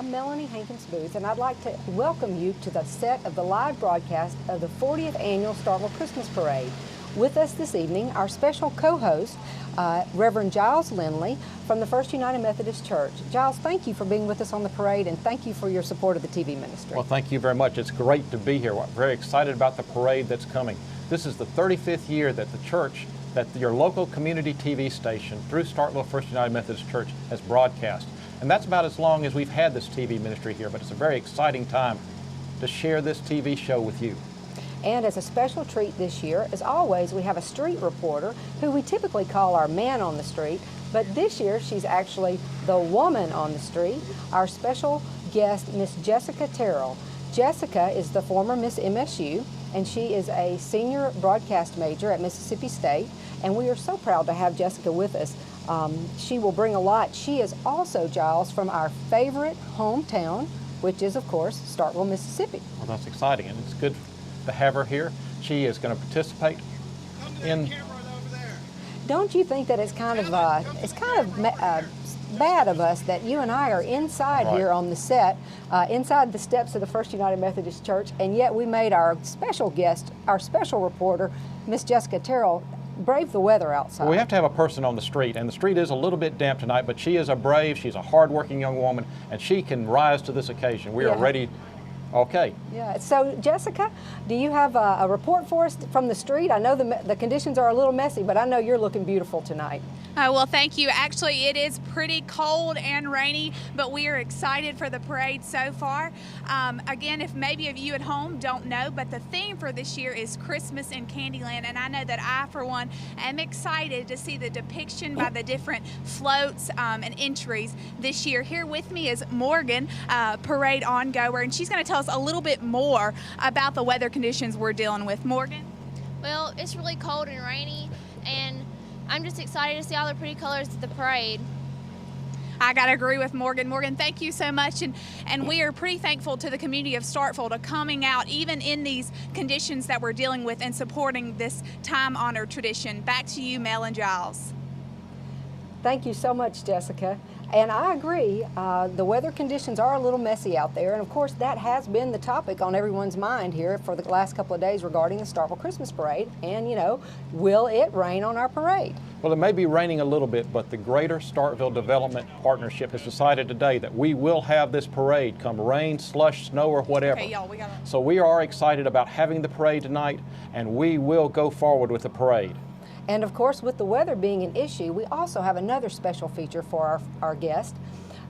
I'm Melanie Hankins Booth, and I'd like to welcome you to the set of the live broadcast of the 40th Annual Starkville Christmas Parade. With us this evening, our special co-host, Reverend Giles Lindley from the First United Methodist Church. Giles, thank you for being with us on the parade, and thank you for your support of the TV ministry. Well, thank you very much. It's great to be here. We're very excited about the parade that's coming. This is the 35th year that the church, that your local community TV station through Starkville First United Methodist Church has broadcast. And that's about as long as we've had this TV ministry here, but it's a very exciting time to share this TV show with you. And as a special treat this year, as always, we have a street reporter who we typically call our man on the street, but this year she's actually the woman on the street, our special guest, Miss Jessica Terrell. Jessica is the former Miss MSU, and she is a senior broadcast major at Mississippi State, and we are so proud to have Jessica with us. She will bring a lot. She is also, Giles, from our favorite hometown, which is, of course, Starkville, Mississippi. Well, that's exciting, and it's good to have her here. She is going to participate in. Don't you think that it's kind of bad of us that you and I are inside here on the set, inside the steps of the First United Methodist Church, and yet we made our special guest, our special reporter, Miss Jessica Terrell, brave the weather outside. Well, we have to have a person on the street, and the street is a little bit damp tonight, but she is a brave, she's a hard-working young woman, and she can rise to this occasion. We are ready. Okay. Yeah. So, Jessica, do you have a report for us from the street? I know the conditions are a little messy, but I know you're looking beautiful tonight. Well, thank you. Actually, it is pretty cold and rainy, but we are excited for the parade so far. Again, if maybe of you at home don't know, but the theme for this year is Christmas in Candyland, and I know that I, for one, am excited to see the depiction by the different floats and entries this year. Here with me is Morgan, parade ongoer, and she's going to tell us a little bit more about the weather conditions we're dealing with. Morgan? Well, it's really cold and rainy, and I'm just excited to see all the pretty colors of the parade. I got to agree with Morgan. Morgan, thank you so much. And we are pretty thankful to the community of Starkville to coming out, even in these conditions that we're dealing with, and supporting this time-honored tradition. Back to you, Mel and Giles. Thank you so much, Jessica. And I agree, the weather conditions are a little messy out there, and of course that has been the topic on everyone's mind here for the last couple of days regarding the Starkville Christmas Parade. And, you know, will it rain on our parade? Well, it may be raining a little bit, but the Greater Starkville Development Partnership has decided today that we will have this parade come rain, slush, snow, or whatever. Okay, y'all, So we are excited about having the parade tonight, and we will go forward with the parade. And of course, with the weather being an issue, we also have another special feature for our guest.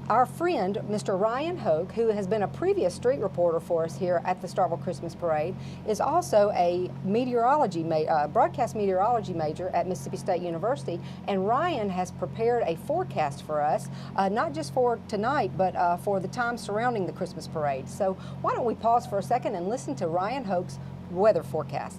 Our friend, Mr. Ryan Hoke, who has been a previous street reporter for us here at the Starkville Christmas Parade, is also a broadcast meteorology major at Mississippi State University. And Ryan has prepared a forecast for us, not just for tonight, but for the time surrounding the Christmas Parade. So why don't we pause for a second and listen to Ryan Hoke's weather forecast.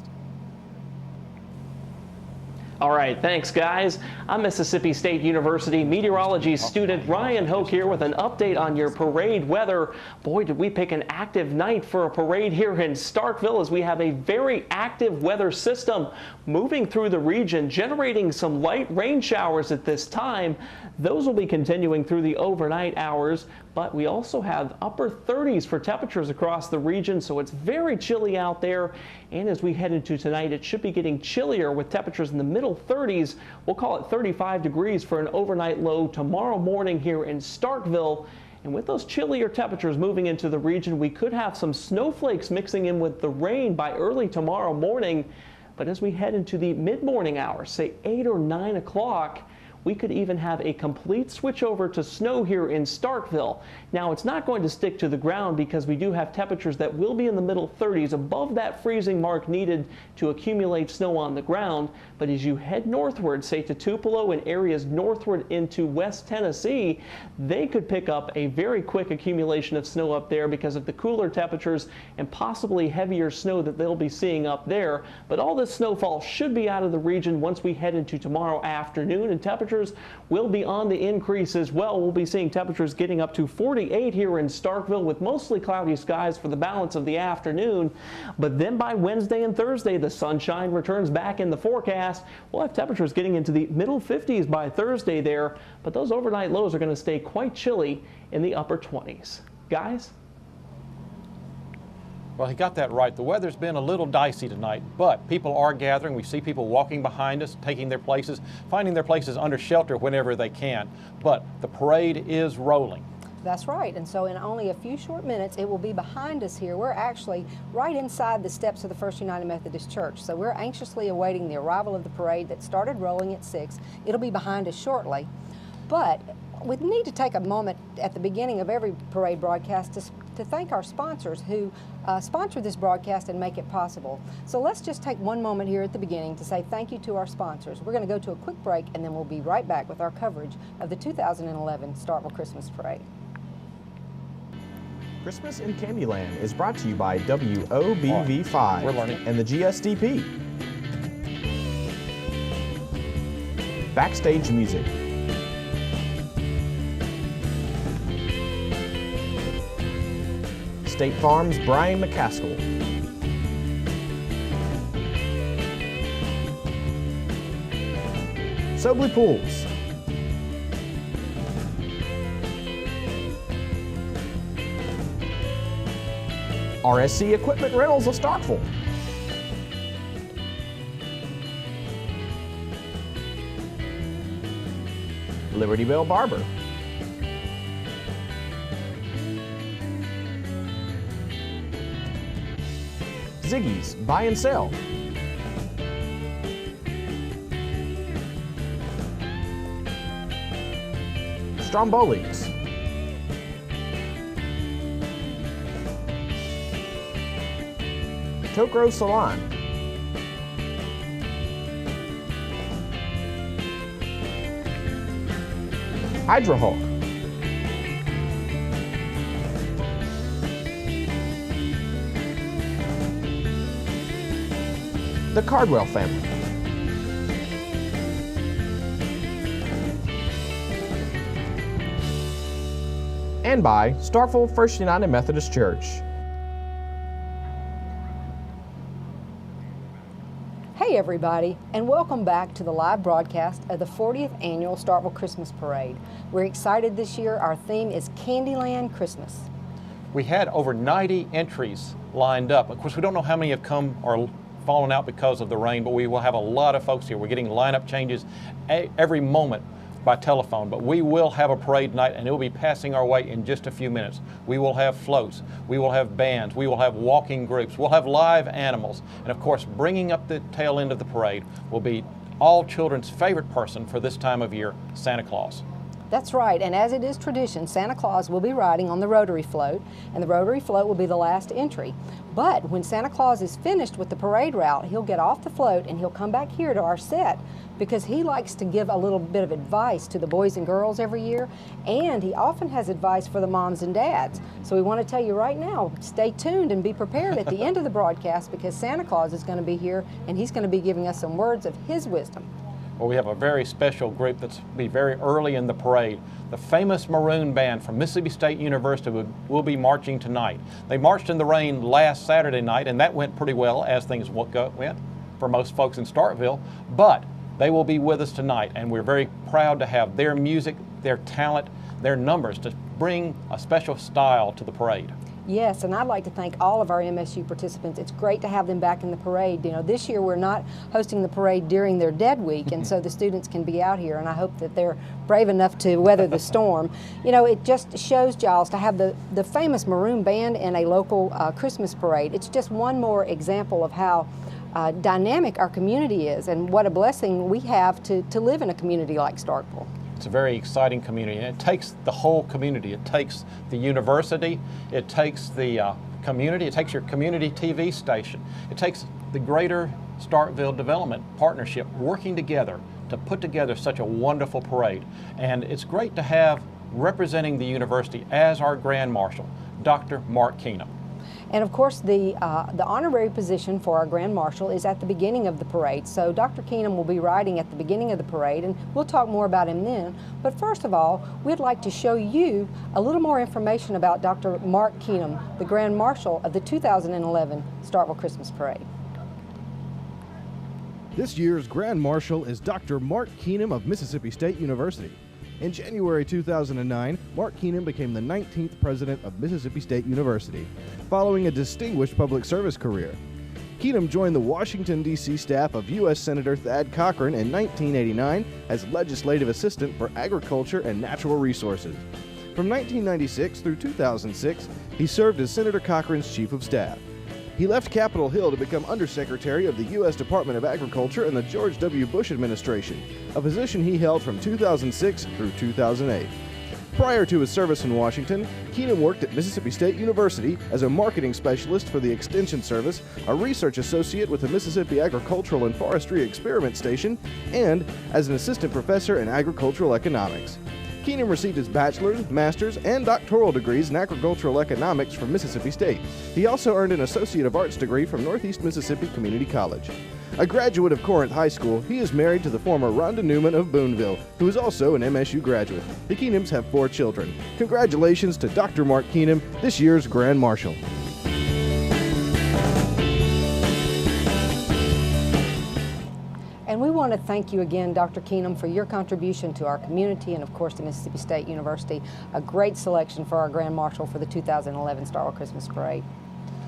All right, thanks guys. I'm Mississippi State University meteorology student Ryan Hoke here with an update on your parade weather. Boy, did we pick an active night for a parade here in Starkville, as we have a very active weather system moving through the region, generating some light rain showers at this time. Those will be continuing through the overnight hours, but we also have upper 30s for temperatures across the region, so it's very chilly out there. And as we head into tonight, it should be getting chillier with temperatures in the middle 30s. We'll call it 35 degrees for an overnight low tomorrow morning here in Starkville. And with those chillier temperatures moving into the region, we could have some snowflakes mixing in with the rain by early tomorrow morning. But as we head into the mid-morning hours, say 8 or 9 o'clock, we could even have a complete switch over to snow here in Starkville. Now, it's not going to stick to the ground because we do have temperatures that will be in the middle 30s, above that freezing mark needed to accumulate snow on the ground. But as you head northward, say to Tupelo and areas northward into West Tennessee, they could pick up a very quick accumulation of snow up there because of the cooler temperatures and possibly heavier snow that they'll be seeing up there. But all this snowfall should be out of the region once we head into tomorrow afternoon, and temperatures will be on the increase as well. We'll be seeing temperatures getting up to 48 here in Starkville with mostly cloudy skies for the balance of the afternoon. But then by Wednesday and Thursday, the sunshine returns back in the forecast. We'll have temperatures getting into the middle 50s by Thursday there, but those overnight lows are going to stay quite chilly in the upper 20s. Guys? Well, he got that right. The weather's been a little dicey tonight, but people are gathering. We see people walking behind us, taking their places, finding their places under shelter whenever they can. But the parade is rolling. That's right, and so in only a few short minutes, it will be behind us here. We're actually right inside the steps of the First United Methodist Church, so we're anxiously awaiting the arrival of the parade that started rolling at 6. It'll be behind us shortly, but we need to take a moment at the beginning of every parade broadcast to thank our sponsors who sponsor this broadcast and make it possible. So let's just take one moment here at the beginning to say thank you to our sponsors. We're going to go to a quick break, and then we'll be right back with our coverage of the 2011 Starkville Christmas Parade. Christmas in Candyland is brought to you by WOBV5 We're learning. and the GSDP. Backstage music. State Farm's Brian McCaskill. Sobley Pools. RSC Equipment Rentals of Starkville. Liberty Bell Barber. Ziggy's Buy and Sell. Stromboli's. Tokro Salon. Hydrohawk. The Cardwell family. And by Starkville First United Methodist Church. Hey everybody, and welcome back to the live broadcast of the 40th Annual Starkville Christmas Parade. We're excited this year. Our theme is Candyland Christmas. We had over 90 entries lined up. Of course, we don't know how many have come or fallen out because of the rain, but we will have a lot of folks here. We're getting lineup changes every moment by telephone, but we will have a parade tonight, and it will be passing our way in just a few minutes. We will have floats, we will have bands, we will have walking groups, we'll have live animals, and of course, bringing up the tail end of the parade will be all children's favorite person for this time of year, Santa Claus. That's right, and as it is tradition, Santa Claus will be riding on the rotary float, and the rotary float will be the last entry. But when Santa Claus is finished with the parade route, he'll get off the float and he'll come back here to our set because he likes to give a little bit of advice to the boys and girls every year, and he often has advice for the moms and dads. So we want to tell you right now, stay tuned and be prepared at the end of the broadcast because Santa Claus is going to be here and he's going to be giving us some words of his wisdom. Well, we have a very special group that's be very early in the parade. The famous Maroon Band from Mississippi State University will be marching tonight. They marched in the rain last Saturday night, and that went pretty well as things went for most folks in Starkville. But they will be with us tonight, and we're very proud to have their music, their talent, their numbers to bring a special style to the parade. Yes, and I'd like to thank all of our MSU participants. It's great to have them back in the parade. You know, this year we're not hosting the parade during their dead week, and so the students can be out here, and I hope that they're brave enough to weather the storm. You know, it just shows, Giles, to have the famous Maroon Band in a local Christmas parade. It's just one more example of how dynamic our community is, and what a blessing we have to live in a community like Starkville. It's a very exciting community, and it takes the whole community. It takes the university, it takes the community, it takes your community TV station, it takes the greater Starkville Development Partnership working together to put together such a wonderful parade. And it's great to have representing the university as our Grand Marshal, Dr. Mark Keenum. And of course, the honorary position for our Grand Marshal is at the beginning of the parade. So Dr. Keenum will be riding at the beginning of the parade, and we'll talk more about him then. But first of all, we'd like to show you a little more information about Dr. Mark Keenum, the Grand Marshal of the 2011 Starkville Christmas Parade. This year's Grand Marshal is Dr. Mark Keenum of Mississippi State University. In January 2009, Mark Keenum became the 19th president of Mississippi State University, following a distinguished public service career. Keenum joined the Washington, D.C. staff of U.S. Senator Thad Cochran in 1989 as legislative assistant for agriculture and natural resources. From 1996 through 2006, he served as Senator Cochran's chief of staff. He left Capitol Hill to become Undersecretary of the U.S. Department of Agriculture in the George W. Bush administration, a position he held from 2006 through 2008. Prior to his service in Washington, Keenum worked at Mississippi State University as a marketing specialist for the Extension Service, a research associate with the Mississippi Agricultural and Forestry Experiment Station, and as an assistant professor in agricultural economics. Keenum received his bachelor's, master's, and doctoral degrees in agricultural economics from Mississippi State. He also earned an Associate of Arts degree from Northeast Mississippi Community College. A graduate of Corinth High School, he is married to the former Rhonda Newman of Boonville, who is also an MSU graduate. The Keenums have 4 children. Congratulations to Dr. Mark Keenum, this year's Grand Marshal. And we want to thank you again, Dr. Keenum, for your contribution to our community and, of course, to Mississippi State University. A great selection for our Grand Marshal for the 2011 Starkville Christmas Parade.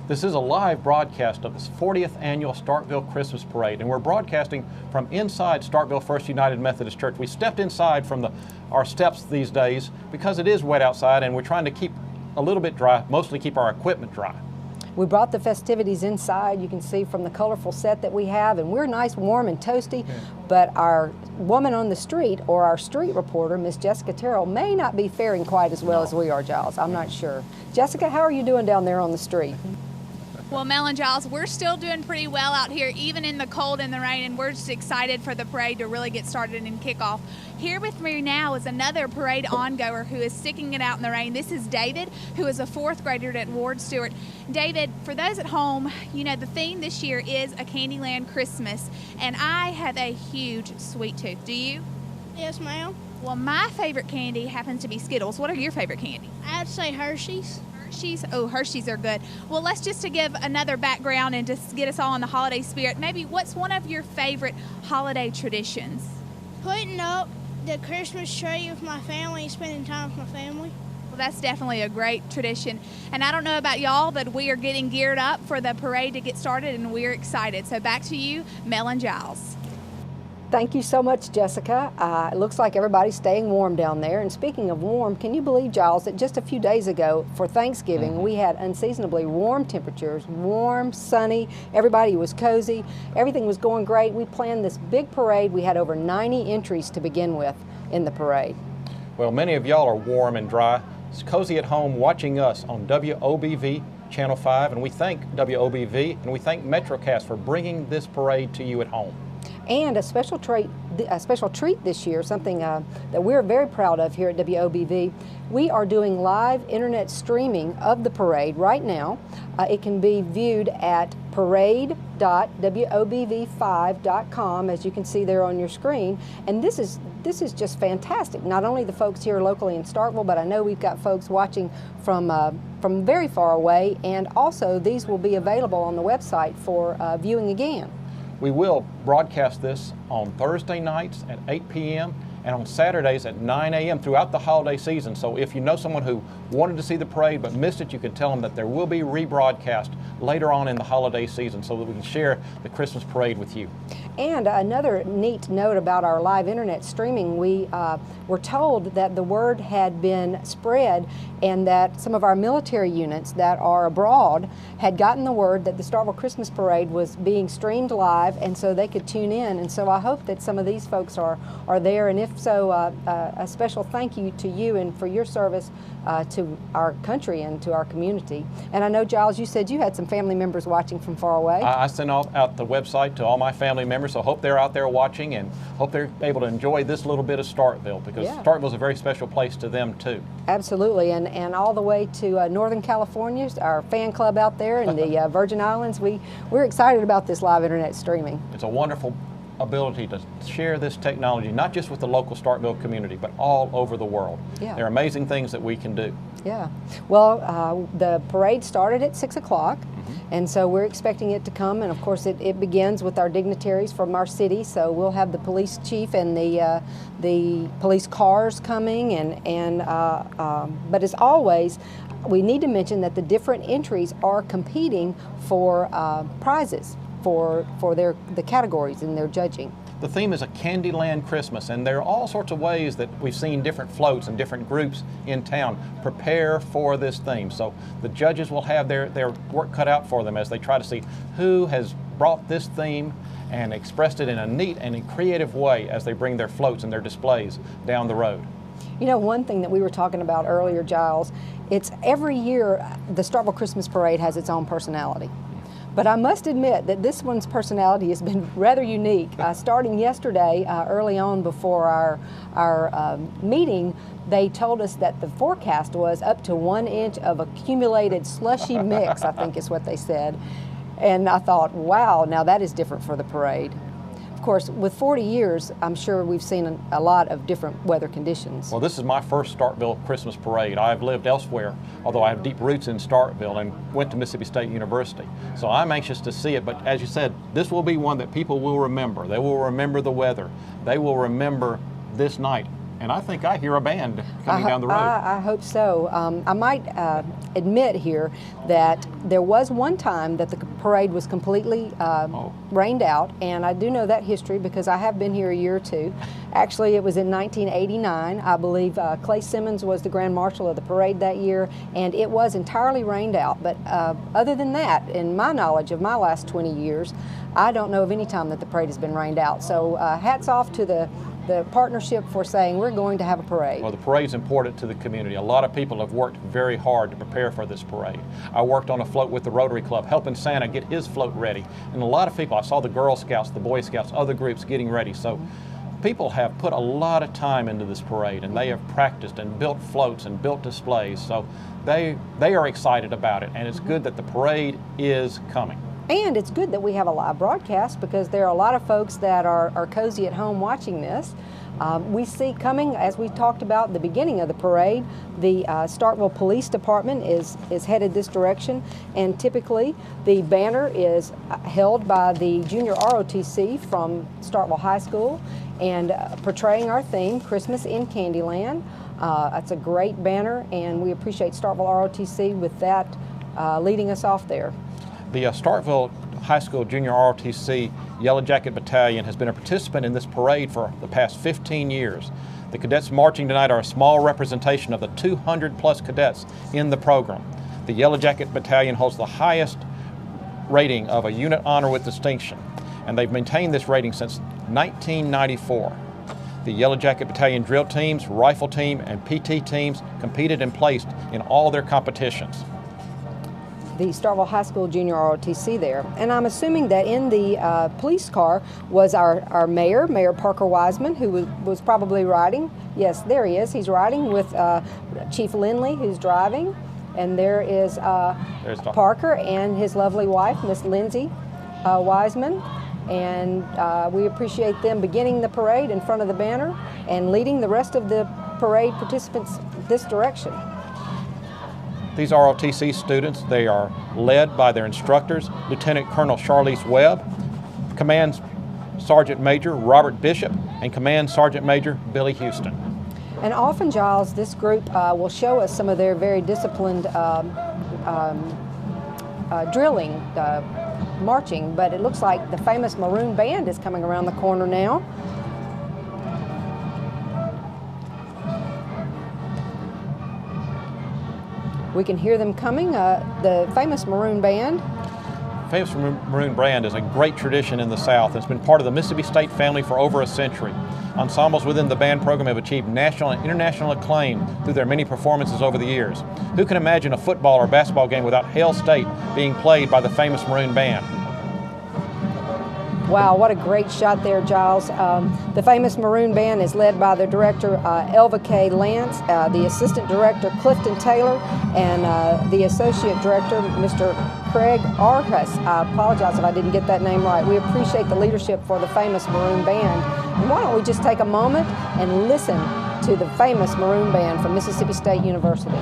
This is a live broadcast of this 40th annual Starkville Christmas Parade, and we're broadcasting from inside Starkville First United Methodist Church. We stepped inside from our steps these days because it is wet outside, and we're trying to keep a little bit dry, mostly keep our equipment dry. We brought the festivities inside. You can see from the colorful set that we have, and we're nice, warm, and toasty, but our woman on the street, or our street reporter, Miss Jessica Terrell, may not be faring quite as well as we are, Giles. I'm not sure. Jessica, how are you doing down there on the street? Well, Mel and Giles, we're still doing pretty well out here, even in the cold and the rain, and we're just excited for the parade to really get started and kick off. Here with me now is another parade ongoer who is sticking it out in the rain. This is David, who is a 4th grader at Ward Stewart. David, for those at home, you know, the theme this year is a Candyland Christmas, and I have a huge sweet tooth. Do you? Yes, ma'am. Well, my favorite candy happens to be Skittles. What are your favorite candy? I'd say Hershey's. Hershey's? Oh, Hershey's are good. Well, let's just to give another background and just get us all in the holiday spirit, maybe what's one of your favorite holiday traditions? Putting up the Christmas tree with my family and spending time with my family. Well, that's definitely a great tradition. And I don't know about y'all, but we are getting geared up for the parade to get started, and we're excited. So back to you, Mel and Giles. Thank you so much, Jessica. It looks like everybody's staying warm down there. And speaking of warm, can you believe, Giles, that just a few days ago for Thanksgiving, we had unseasonably warm temperatures, warm, sunny, everybody was cozy, everything was going great. We planned this big parade. We had over 90 entries to begin with in the parade. Well, many of y'all are warm and dry. It's cozy at home watching us on WOBV Channel 5, and we thank WOBV and we thank MetroCast for bringing this parade to you at home. And a special treat this year, something that we're very proud of here at WOBV. We are doing live internet streaming of the parade right now. It can be viewed at parade.wobv5.com, as you can see there on your screen. And this is just fantastic. Not only the folks here locally in Starkville, but I know we've got folks watching from very far away. And also, these will be available on the website for viewing again. We will broadcast this on Thursday nights at 8 p.m. and on Saturdays at 9 a.m. throughout the holiday season. So if you know someone who wanted to see the parade but missed it, you can tell them that there will be rebroadcast later on in the holiday season so that we can share the Christmas parade with you. And another neat note about our live internet streaming, we were told that the word had been spread and that some of our military units that are abroad had gotten the word that the Starkville Christmas Parade was being streamed live, and so they could tune in. And so I hope that some of these folks are there, and if so, a special thank you to you and for your service to our country and to our community. And I know, Giles, you said you had some family members watching from far away. I sent out the website to all my family members, so hope they're out there watching and hope they're able to enjoy this little bit of Starkville, because Starkville is a very special place to them too. Absolutely, and all the way to Northern California, our fan club out there in the Virgin Islands. We're excited about this live internet streaming. It's a wonderful ability to share this technology, not just with the local Starkville community, but all over the world. Yeah. There are amazing things that we can do. Yeah. Well, the parade started at 6 o'clock, and so we're expecting it to come, and of course it begins with our dignitaries from our city, so we'll have the police chief and the police cars coming, but as always, we need to mention that the different entries are competing for prizes for the categories in their judging. The theme is a Candyland Christmas, and there are all sorts of ways that we've seen different floats and different groups in town prepare for this theme. So the judges will have their work cut out for them as they try to see who has brought this theme and expressed it in a neat and creative way as they bring their floats and their displays down the road. You know, one thing that we were talking about earlier, Giles, it's every year the Starkville Christmas Parade has its own personality. But I must admit that this one's personality has been rather unique. Starting yesterday, early on before our meeting, they told us that the forecast was up to 1 inch of accumulated slushy mix, I think is what they said. And I thought, wow, now that is different for the parade. Of course, with 40 years, I'm sure we've seen a lot of different weather conditions. Well, this is my first Starkville Christmas parade. I've lived elsewhere, although I have deep roots in Starkville and went to Mississippi State University. So I'm anxious to see it, but as you said, this will be one that people will remember. They will remember the weather. They will remember this night. And I think I hear a band coming down the road. I hope so. I might admit here that there was one time that the parade was completely rained out, and I do know that history because I have been here a year or two. Actually, it was in 1989. I believe Clay Simmons was the Grand Marshal of the parade that year, and it was entirely rained out. But other than that, in my knowledge of my last 20 years, I don't know of any time that the parade has been rained out. So hats off to the partnership for saying we're going to have a parade. Well, the parade's important to the community. A lot of people have worked very hard to prepare for this parade. I worked on a float with the Rotary Club, helping Santa get his float ready. And a lot of people, I saw the Girl Scouts, the Boy Scouts, other groups getting ready. So people have put a lot of time into this parade, and they have practiced and built floats and built displays. So they are excited about it, and it's good that the parade is coming. And it's good that we have a live broadcast because there are a lot of folks that are cozy at home watching this. We see coming, as we talked about at the beginning of the parade, the Starkville Police Department is headed this direction, and typically the banner is held by the Junior ROTC from Starkville High School and portraying our theme, Christmas in Candyland. It's a great banner, and we appreciate Starkville ROTC with that leading us off there. The Starkville High School Junior ROTC Yellow Jacket Battalion has been a participant in this parade for the past 15 years. The cadets marching tonight are a small representation of the 200 plus cadets in the program. The Yellow Jacket Battalion holds the highest rating of a unit honor with distinction, and they've maintained this rating since 1994. The Yellow Jacket Battalion drill teams, rifle team, and PT teams competed and placed in all their competitions. The Starkville High School Junior ROTC there. And I'm assuming that in the police car was our mayor, Mayor Parker Wiseman, who was probably riding. Yes, there he is. He's riding with Chief Lindley, who's driving. And there is Parker and his lovely wife, Miss Lindsay Wiseman. And we appreciate them beginning the parade in front of the banner and leading the rest of the parade participants this direction. These ROTC students, they are led by their instructors, Lieutenant Colonel Charlize Webb, Command Sergeant Major Robert Bishop, and Command Sergeant Major Billy Houston. And often, Giles, this group will show us some of their very disciplined drilling, marching, but it looks like the famous Maroon Band is coming around the corner now. We can hear them coming, the famous Maroon Band. Famous Maroon Band is a great tradition in the South. It's been part of the Mississippi State family for over a century. Ensembles within the band program have achieved national and international acclaim through their many performances over the years. Who can imagine a football or basketball game without Hail State being played by the famous Maroon Band? Wow, what a great shot there, Giles. The famous Maroon Band is led by the director, Elva K. Lance, the assistant director, Clifton Taylor, and the associate director, Mr. Craig Arhus. I apologize if I didn't get that name right. We appreciate the leadership for the famous Maroon Band. And why don't we just take a moment and listen to the famous Maroon Band from Mississippi State University.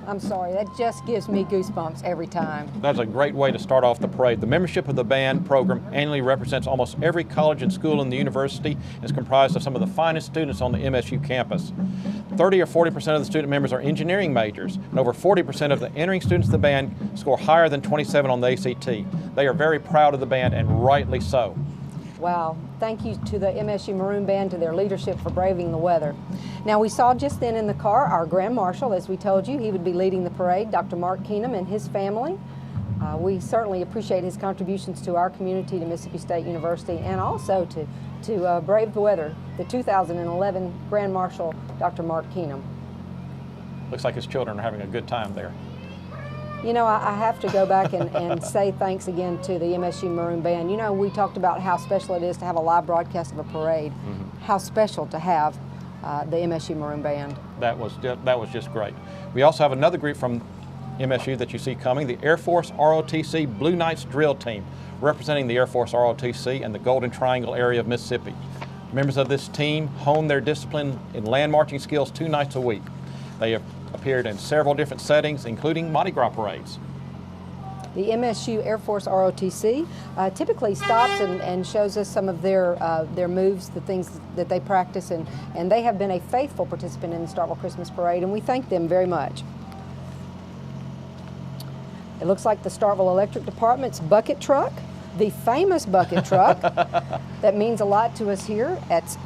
I'm sorry, that just gives me goosebumps every time. That's a great way to start off the parade. The membership of the band program annually represents almost every college and school in the university and is comprised of some of the finest students on the MSU campus. 30 or 40% of the student members are engineering majors, and over 40% of the entering students of the band score higher than 27 on the ACT. They are very proud of the band, and rightly so. Wow, thank you to the MSU Maroon Band, to their leadership for braving the weather. Now, we saw just then in the car our Grand Marshal. As we told you, he would be leading the parade, Dr. Mark Keenum and his family. We certainly appreciate his contributions to our community, to Mississippi State University, and also to brave the weather, the 2011 Grand Marshal, Dr. Mark Keenum. Looks like his children are having a good time there. You know, I have to go back and say thanks again to the MSU Maroon Band. You know, we talked about how special it is to have a live broadcast of a parade. Mm-hmm. How special to have the MSU Maroon Band. That was just great. We also have another group from MSU that you see coming, the Air Force ROTC Blue Knights Drill Team, representing the Air Force ROTC and the Golden Triangle area of Mississippi. Members of this team hone their discipline in land marching skills 2 nights a week. They have appeared in several different settings, including Mardi Gras parades. The MSU Air Force ROTC typically stops and shows us some of their moves, the things that they practice, and they have been a faithful participant in the Starkville Christmas Parade, and we thank them very much. It looks like the Starkville Electric Department's bucket truck, the famous bucket truck that means a lot to us here at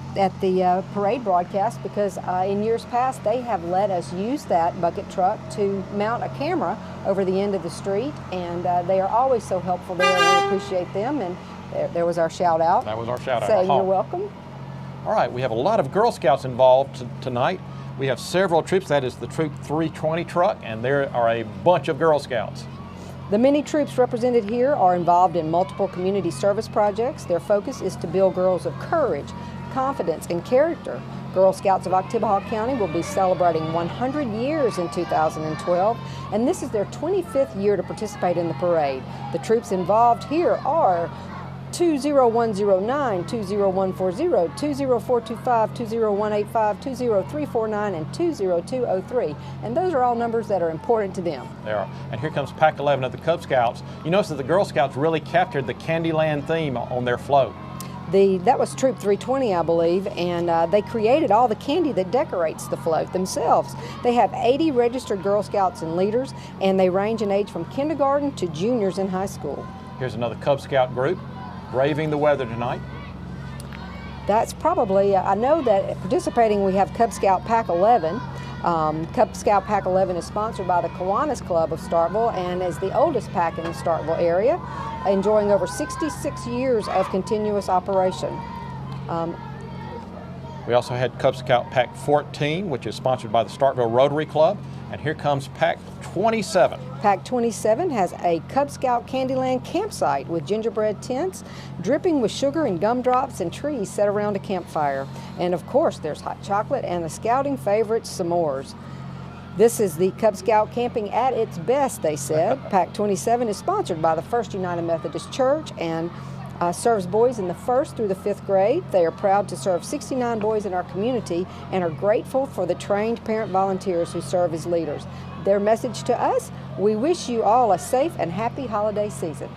the parade broadcast, because in years past they have let us use that bucket truck to mount a camera over the end of the street, and they are always so helpful there. We appreciate them, and there was our shout out. That was our shout out. Saying you're welcome. All right, we have a lot of Girl Scouts involved tonight. We have several troops. That is the Troop 320 truck, and there are a bunch of Girl Scouts. The many troops represented here are involved in multiple community service projects. Their focus is to build girls of courage, confidence, and character. Girl Scouts of Oktibbeha County will be celebrating 100 years in 2012, and this is their 25th year to participate in the parade. The troops involved here are 20109, 20140, 20425, 20185, 20349, and 20203. And those are all numbers that are important to them. They are. And here comes Pack 11 of the Cub Scouts. You notice that the Girl Scouts really captured the Candyland theme on their float. That was Troop 320, I believe, and they created all the candy that decorates the float themselves. They have 80 registered Girl Scouts and leaders, and they range in age from kindergarten to juniors in high school. Here's another Cub Scout group braving the weather tonight? That's probably, I know that participating we have Cub Scout Pack 11. Cub Scout Pack 11 is sponsored by the Kiwanis Club of Starkville and is the oldest pack in the Starkville area, enjoying over 66 years of continuous operation. We also had Cub Scout Pack 14, which is sponsored by the Starkville Rotary Club. And here comes Pack 27. Pack 27 has a Cub Scout Candyland campsite with gingerbread tents, dripping with sugar and gumdrops and trees set around a campfire. And of course, there's hot chocolate and the scouting favorite, s'mores. This is the Cub Scout camping at its best, they said. Pack 27 is sponsored by the First United Methodist Church and serves boys in the 1st through the 5th grade. They are proud to serve 69 boys in our community and are grateful for the trained parent volunteers who serve as leaders. Their message to us: we wish you all a safe and happy holiday season.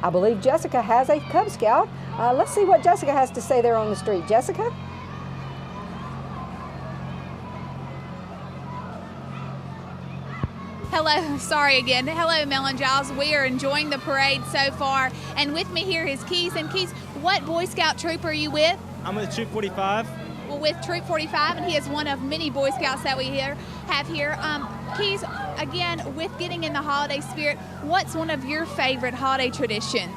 I believe Jessica has a Cub Scout. Let's see what Jessica has to say there on the street. Jessica? Hello, sorry again. Hello, Mel and Giles. We are enjoying the parade so far. And with me here is Keys. And Keys, what Boy Scout troop are you with? I'm with Troop 45. Well, with Troop 45, and he is one of many Boy Scouts that we have here. Keys, again, with getting in the holiday spirit, what's one of your favorite holiday traditions?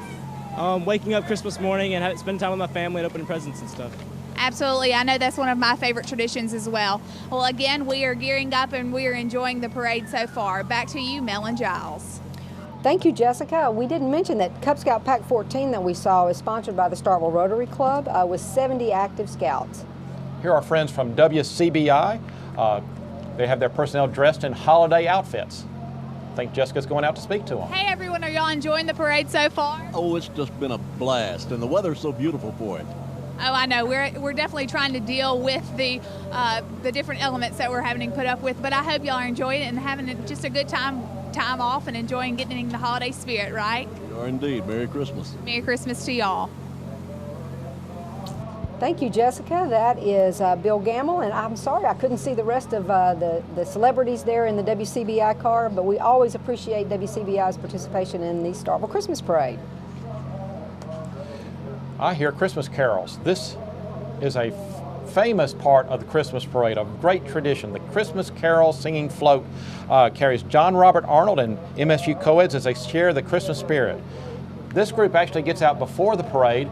Waking up Christmas morning and spending time with my family and opening presents and stuff. Absolutely. I know that's one of my favorite traditions as well. Well, again, we are gearing up and we are enjoying the parade so far. Back to you, Mel and Giles. Thank you, Jessica. We didn't mention that Cub Scout Pack 14 that we saw is sponsored by the Starkville Rotary Club with 70 active scouts. Here are friends from WCBI. They have their personnel dressed in holiday outfits. I think Jessica's going out to speak to them. Hey, everyone. Are y'all enjoying the parade so far? Oh, it's just been a blast, and the weather's so beautiful for it. Oh, I know. We're definitely trying to deal with the different elements that we're having to put up with, but I hope y'all are enjoying it and having just a good time off and enjoying getting in the holiday spirit, right? We are indeed. Merry Christmas. Merry Christmas to y'all. Thank you, Jessica. That is Bill Gamble, and I'm sorry I couldn't see the rest of the celebrities there in the WCBI car, but we always appreciate WCBI's participation in the Starkville Christmas Parade. I hear Christmas carols. This is a famous part of the Christmas parade, a great tradition. The Christmas carol singing float carries John Robert Arnold and MSU co-eds as they share the Christmas spirit. This group actually gets out before the parade,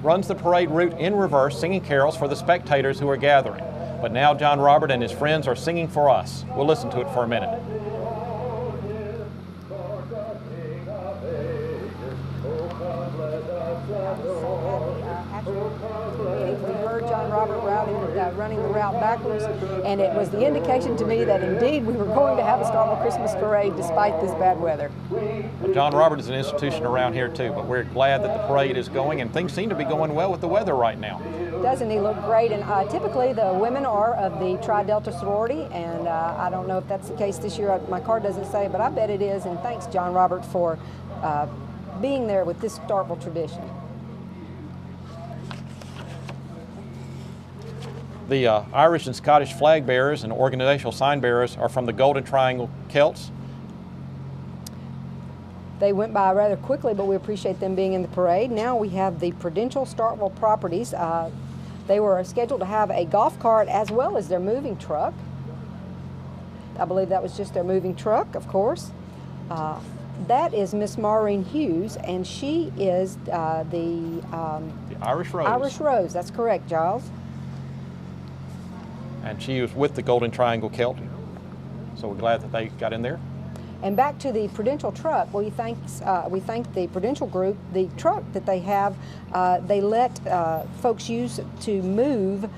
runs the parade route in reverse, singing carols for the spectators who are gathering. But now John Robert and his friends are singing for us. We'll listen to it for a minute. We heard John Robert running the route backwards, and it was the indication to me that indeed we were going to have a Starkville Christmas parade despite this bad weather. Well, John Robert is an institution around here too, but we're glad that the parade is going, and things seem to be going well with the weather right now. Doesn't he look great? And typically the women are of the Tri Delta sorority, and I don't know if that's the case this year. My card doesn't say, but I bet it is. And thanks, John Robert, for being there with this Starkville tradition. The Irish and Scottish flag bearers and organizational sign bearers are from the Golden Triangle Celts. They went by rather quickly, but we appreciate them being in the parade. Now we have the Prudential Starkville Properties. They were scheduled to have a golf cart as well as their moving truck. I believe that was just their moving truck, of course. That is Miss Maureen Hughes, and she is the Irish Rose. Irish Rose, that's correct, Giles. And she was with the Golden Triangle Celt. So we're glad that they got in there. And back to the Prudential truck, we thank the Prudential group. The truck that they have, they let folks use to move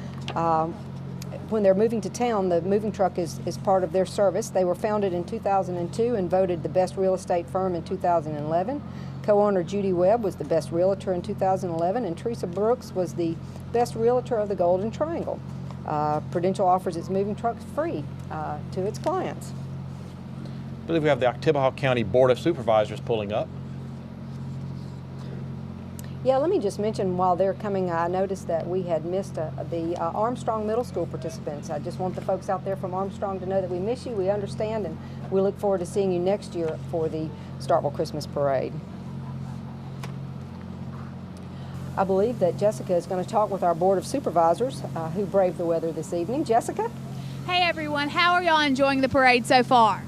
when they're moving to town. The moving truck is part of their service. They were founded in 2002 and voted the best real estate firm in 2011. Co-owner Judy Webb was the best realtor in 2011, and Teresa Brooks was the best realtor of the Golden Triangle. Prudential offers its moving trucks free to its clients. I believe we have the Oktibbeha County Board of Supervisors pulling up. Yeah, let me just mention while they're coming, I noticed that we had missed the Armstrong Middle School participants. I just want the folks out there from Armstrong to know that we miss you, we understand, and we look forward to seeing you next year for the Starkville Christmas Parade. I believe that Jessica is going to talk with our Board of Supervisors who braved the weather this evening. Jessica? Hey everyone, how are y'all enjoying the parade so far?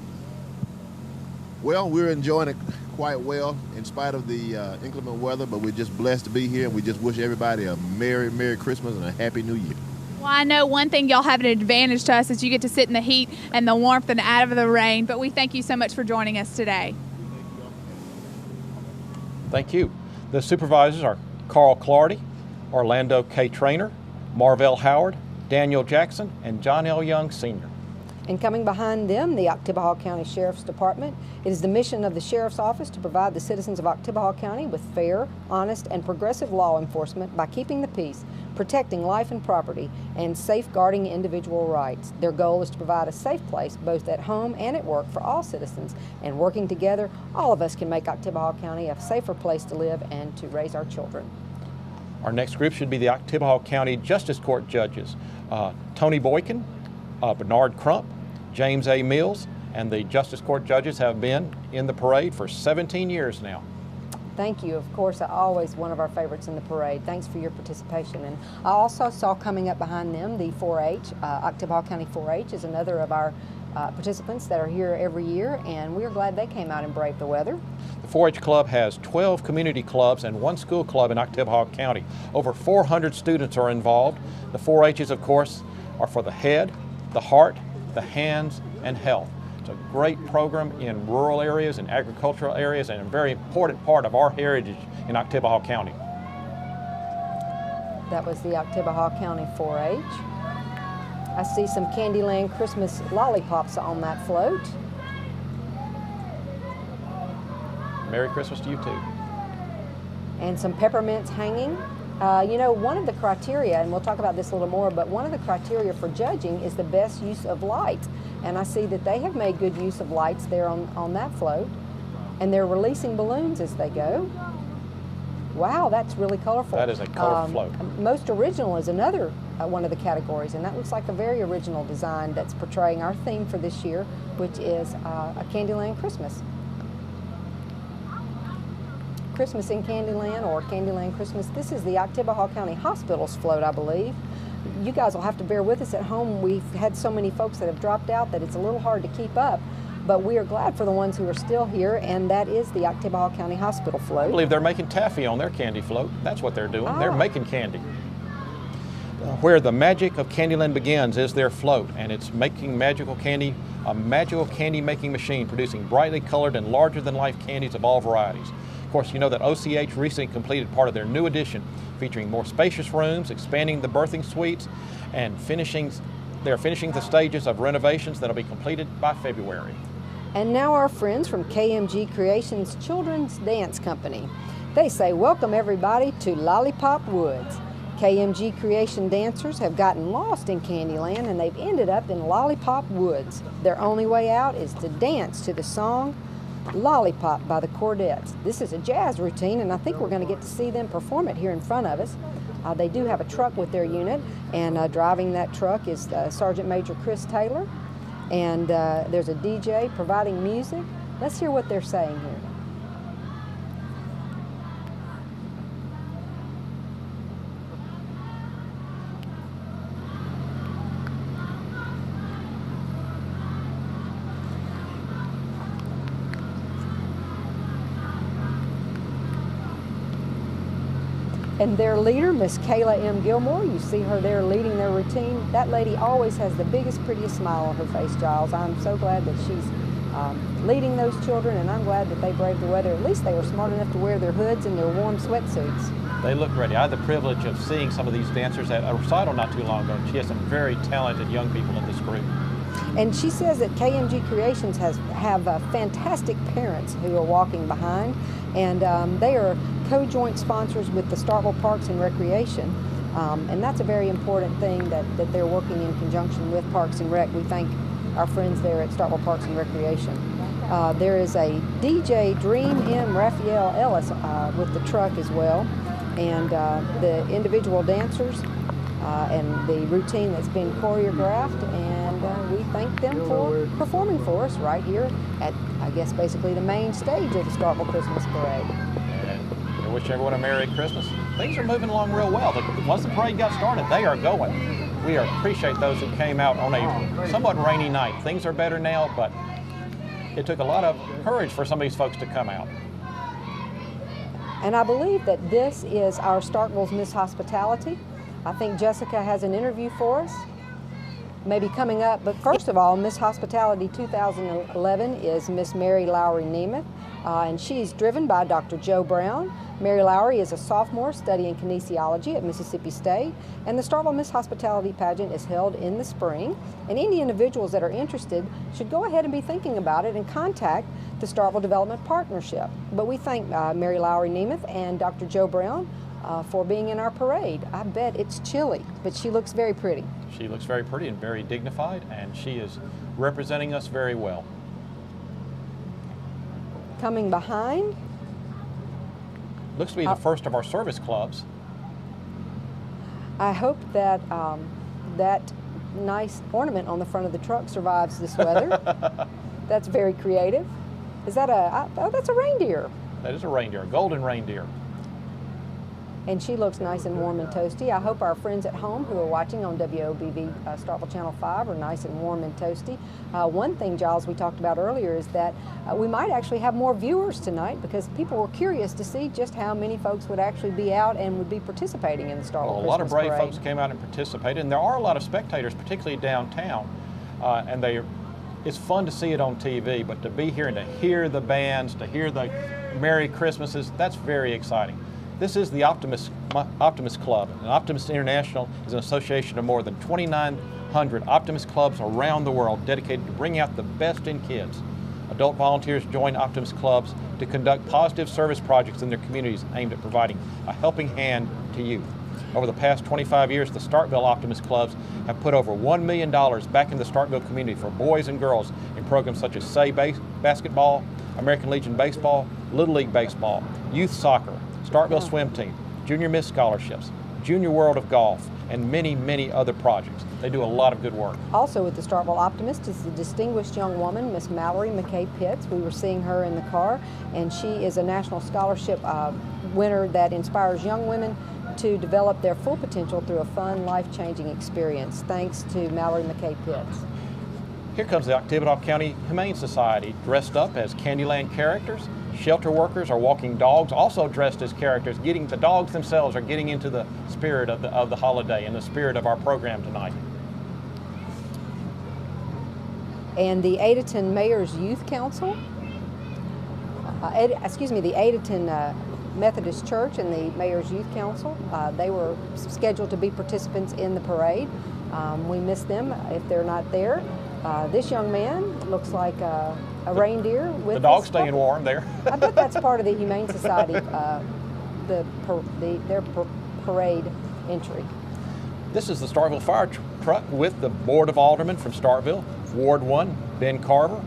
Well, we're enjoying it quite well in spite of the inclement weather, but we're just blessed to be here, and we just wish everybody a Merry Christmas and a Happy New Year. Well, I know one thing y'all have an advantage to us is you get to sit in the heat and the warmth and out of the rain, but we thank you so much for joining us today. Thank you. The supervisors are Carl Clardy, Orlando K. Traynor, Marvell Howard, Daniel Jackson, and John L. Young, Sr. And coming behind them, the Oktibbeha County Sheriff's Department. It is the mission of the Sheriff's Office to provide the citizens of Oktibbeha County with fair, honest, and progressive law enforcement by keeping the peace, protecting life and property, and safeguarding individual rights. Their goal is to provide a safe place both at home and at work for all citizens. And working together, all of us can make Oktibbeha County a safer place to live and to raise our children. Our next group should be the Oktibbeha County Justice Court judges, Tony Boykin, Bernard Crump, James A. Mills, and the Justice Court judges have been in the parade for 17 years now. Thank you. Of course, always one of our favorites in the parade. Thanks for your participation. And I also saw coming up behind them the 4-H. Oktibbeha County 4-H is another of our participants that are here every year, and we are glad they came out and braved the weather. The 4-H Club has 12 community clubs and 1 school club in Oktibbeha County. Over 400 students are involved. The 4-H's, of course, are for the head, the heart, the hands, and health. It's a great program in rural areas and agricultural areas, and a very important part of our heritage in Oktibbeha County. That was the Oktibbeha County 4-H. I see some Candyland Christmas lollipops on that float. Merry Christmas to you too. And some peppermints hanging. You know, one of the criteria, and we'll talk about this a little more, but one of the criteria for judging is the best use of light. And I see that they have made good use of lights there on that float. And they're releasing balloons as they go. Wow, that's really colorful. That is a colorful float. Most original is another one of the categories, and that looks like a very original design that's portraying our theme for this year, which is a Candyland Christmas. Christmas in Candyland, or Candyland Christmas. This is the Oktibbeha County Hospital's float, I believe. You guys will have to bear with us at home. We've had so many folks that have dropped out that it's a little hard to keep up, but we are glad for the ones who are still here, and that is the Oktibbeha County Hospital float. I believe they're making taffy on their candy float. That's what they're doing. They're making candy. Where the magic of Candyland begins is their float, and it's making magical candy, a magical candy making machine producing brightly colored and larger than life candies of all varieties. Of course, you know that OCH recently completed part of their new addition, featuring more spacious rooms, expanding the birthing suites, and they're finishing the stages of renovations that'll be completed by February. And now our friends from KMG Creations Children's Dance Company. They say, welcome everybody to Lollipop Woods. KMG Creation dancers have gotten lost in Candyland, and they've ended up in Lollipop Woods. Their only way out is to dance to the song Lollipop by the Chordettes. This is a jazz routine, and I think we're going to get to see them perform it here in front of us. They do have a truck with their unit, and driving that truck is Sergeant Major Chris Taylor, and there's a DJ providing music. Let's hear what they're saying here. And their leader, Miss Kayla M. Gilmore, you see her there leading their routine. That lady always has the biggest, prettiest smile on her face, Giles. I'm so glad that she's leading those children, and I'm glad that they braved the weather. At least they were smart enough to wear their hoods and their warm sweatsuits. They look ready. I had the privilege of seeing some of these dancers at a recital not too long ago. She has some very talented young people in this group. And she says that KMG Creations have fantastic parents who are walking behind, and they are co-joint sponsors with the Starkville Parks and Recreation, and that's a very important thing that they're working in conjunction with Parks and Rec. We thank our friends there at Starkville Parks and Recreation. There is a DJ Dream M. Raphael Ellis with the truck as well, and the individual dancers and the routine that's been choreographed, and we thank them for performing for us right here at, I guess, basically the main stage of the Starkville Christmas Parade. And I wish everyone a Merry Christmas. things are moving along real well. Once the parade got started, they are going. We appreciate those who came out on a somewhat rainy night. Things are better now, but it took a lot of courage for some of these folks to come out. And I believe that this is our Starkville's Miss Hospitality. I think Jessica has an interview for us, maybe coming up. But first of all, Miss Hospitality 2011 is Miss Mary Lowry Nemeth, and she's driven by Dr. Joe Brown. Mary Lowry is a sophomore studying kinesiology at Mississippi State, and the Starkville Miss Hospitality pageant is held in the spring. And any individuals that are interested should go ahead and be thinking about it and contact the Starkville Development Partnership. But we thank Mary Lowry Nemeth and Dr. Joe Brown for being in our parade. I bet it's chilly, but she looks very pretty. She looks very pretty and very dignified, and she is representing us very well. Coming behind, looks to be the first of our service clubs. I hope that that nice ornament on the front of the truck survives this weather. That's very creative. Is that that's a reindeer. That is a reindeer, a golden reindeer. And she looks nice and warm and toasty. I hope our friends at home who are watching on WOBV Starkville Channel 5 are nice and warm and toasty. One thing, Giles, we talked about earlier is that we might actually have more viewers tonight because people were curious to see just how many folks would actually be out and would be participating in the Starkville Christmas A lot of brave parade. folks came out and participated, and there are a lot of spectators, particularly downtown, and it's fun to see it on TV, but to be here and to hear the bands, to hear the Merry Christmases, that's very exciting. This is the Optimist Club. And Optimist International is an association of more than 2,900 Optimist clubs around the world dedicated to bringing out the best in kids. Adult volunteers join Optimist clubs to conduct positive service projects in their communities aimed at providing a helping hand to youth. Over the past 25 years, the Starkville Optimist clubs have put over $1 million back in the Starkville community for boys and girls in programs such as Say Basketball, American Legion Baseball, Little League Baseball, Youth Soccer, Starkville Swim Team, Junior Miss Scholarships, Junior World of Golf, and many, many other projects. They do a lot of good work. Also with the Starkville Optimist is the distinguished young woman, Miss Mallory McKay Pitts. We were seeing her in the car, and she is a national scholarship winner that inspires young women to develop their full potential through a fun, life-changing experience. Thanks to Mallory McKay Pitts. Here comes the Thibodeau County Humane Society, dressed up as Candyland characters. Shelter workers are walking dogs, also dressed as characters. The dogs themselves are getting into the spirit of the holiday and the spirit of our program tonight. And the Adaton Mayor's Youth Council, the Adaton Methodist Church and the Mayor's Youth Council, they were scheduled to be participants in the parade. We miss them if they're not there. This young man looks like a reindeer with the dog's staying warm there. I bet that's part of the Humane Society, their parade entry. This is the Starkville Fire Truck with the Board of Aldermen from Starkville. Ward 1, Ben Carver.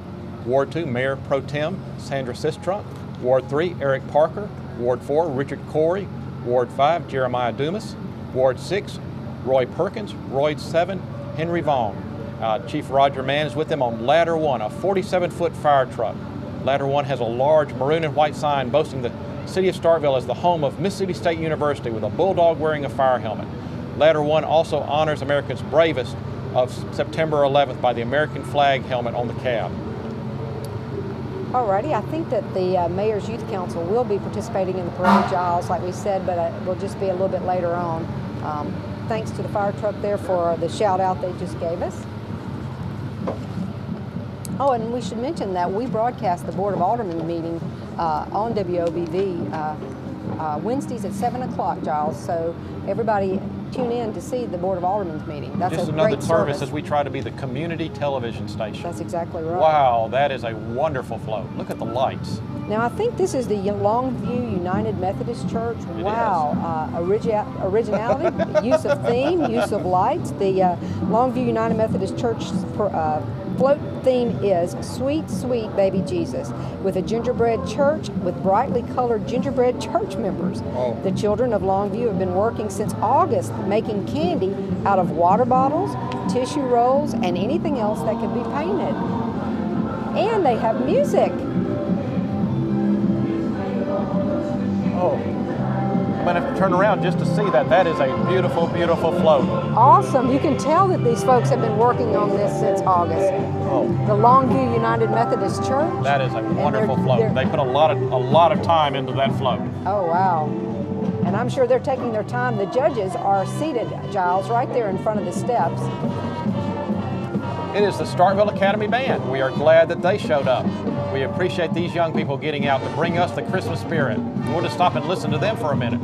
Ward 2, Mayor Pro Tem Sandra Sistrunk. Ward 3, Eric Parker. Ward 4, Richard Corey. Ward 5, Jeremiah Dumas. Ward 6, Roy Perkins. Ward 7, Henry Vaughn. Chief Roger Mann is with them on Ladder 1, a 47-foot fire truck. Ladder 1 has a large maroon and white sign boasting the city of Starkville as the home of Mississippi State University with a bulldog wearing a fire helmet. Ladder 1 also honors America's bravest of September 11th by the American flag helmet on the cab. Alrighty, I think that the Mayor's Youth Council will be participating in the parade, Giles, like we said, but it will just be a little bit later on. Thanks to the fire truck there for the shout out they just gave us. Oh, and we should mention that we broadcast the Board of Aldermen meeting on WOBV Wednesdays at 7 o'clock, Giles. So everybody tune in to see the Board of Aldermen's meeting. That's just a another great service service. as we try to be the community television station. That's exactly right. Wow, that is a wonderful float. Look at the lights. Now, I think this is the Longview United Methodist Church. Wow, originality, use of theme, use of lights. The Longview United Methodist Church float theme is Sweet, Sweet Baby Jesus, with a gingerbread church with brightly colored gingerbread church members. Oh. The children of Longview have been working since August making candy out of water bottles, tissue rolls, and anything else that could be painted. And they have music. Oh, I'm going to have to turn around just to see that. That is a beautiful, beautiful float. Awesome. You can tell that these folks have been working on this since August. Oh. The Longview United Methodist Church. That is a wonderful float. They put a lot of time into that float. Oh, wow. And I'm sure they're taking their time. The judges are seated, Giles, right there in front of the steps. It is the Starkville Academy Band. We are glad that they showed up. We appreciate these young people getting out to bring us the Christmas spirit. We'll just stop and listen to them for a minute.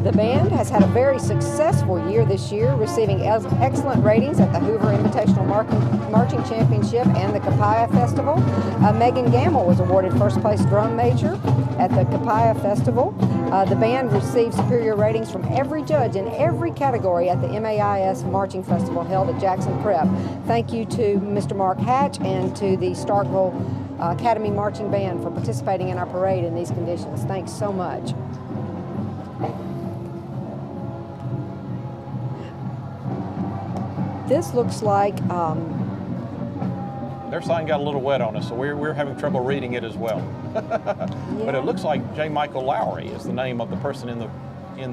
The band has had a very successful year this year, receiving excellent ratings at the Hoover Invitational Marching Championship and the Capaya Festival. Megan Gamble was awarded first place drum major at the Capaya Festival. The band received superior ratings from every judge in every category at the MAIS Marching Festival held at Jackson Prep. Thank you to Mr. Mark Hatch and to the Starkville Academy Marching Band for participating in our parade in these conditions. Thanks so much. This looks like... Their sign got a little wet on us, so we're having trouble reading it as well. But it looks like J. Michael Lowry is the name of the person in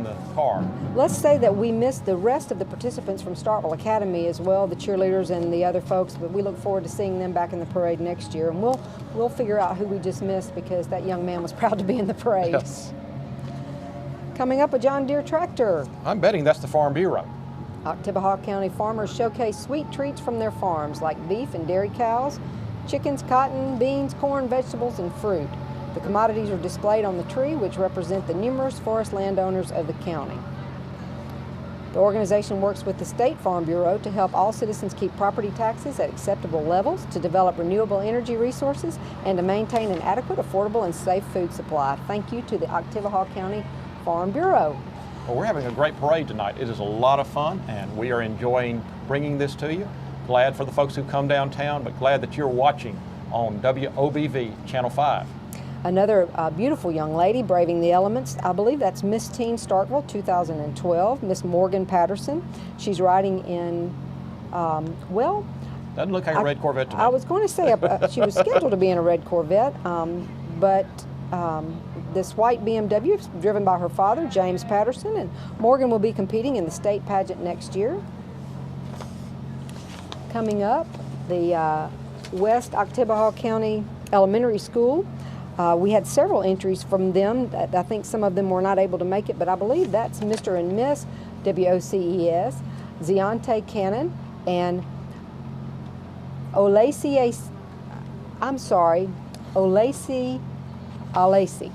the car. Let's say that we missed the rest of the participants from Starkville Academy as well, the cheerleaders and the other folks, but we look forward to seeing them back in the parade next year. And we'll figure out who we just missed because that young man was proud to be in the parade. Yes. Coming up, a John Deere tractor. I'm betting that's the Farm Bureau. Oktibbeha County farmers showcase sweet treats from their farms like beef and dairy cows, chickens, cotton, beans, corn, vegetables, and fruit. The commodities are displayed on the tree, which represent the numerous forest landowners of the county. The organization works with the State Farm Bureau to help all citizens keep property taxes at acceptable levels, to develop renewable energy resources, and to maintain an adequate, affordable, and safe food supply. Thank you to the Oktibbeha County Farm Bureau. Well, we're having a great parade tonight. It is a lot of fun, and we are enjoying bringing this to you. Glad for the folks who come downtown, but glad that you're watching on WOBV Channel 5. Another beautiful young lady braving the elements. I believe that's Miss Teen Starkville 2012, Miss Morgan Patterson. She's riding in, well... Doesn't look like a red Corvette to me. I was going to say she was scheduled to be in a red Corvette, but this white BMW is driven by her father, James Patterson, and Morgan will be competing in the state pageant next year. Coming up, the West Oktibbeha County Elementary School. We had several entries from them. I think some of them were not able to make it, but I believe that's Mr. and Miss WOCES, Ziante Cannon, and Olacy Alacy.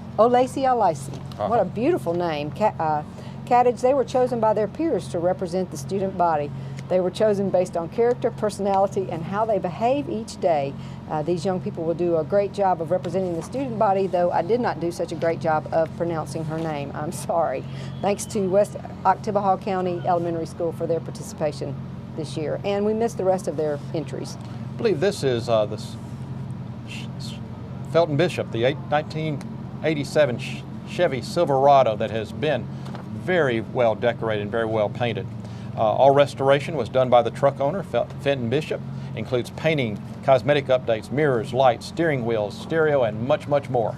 What a beautiful name. Cattage, they were chosen by their peers to represent the student body. They were chosen based on character, personality, and how they behave each day. These young people will do a great job of representing the student body, though I did not do such a great job of pronouncing her name. I'm sorry. Thanks to West Oktibbeha County Elementary School for their participation this year. And we missed the rest of their entries. I believe this is this Felton Bishop, the 1987 Chevy Silverado that has been very well decorated and very well painted. All restoration was done by the truck owner, Fenton Bishop. Includes painting, cosmetic updates, mirrors, lights, steering wheels, stereo, and much, much more.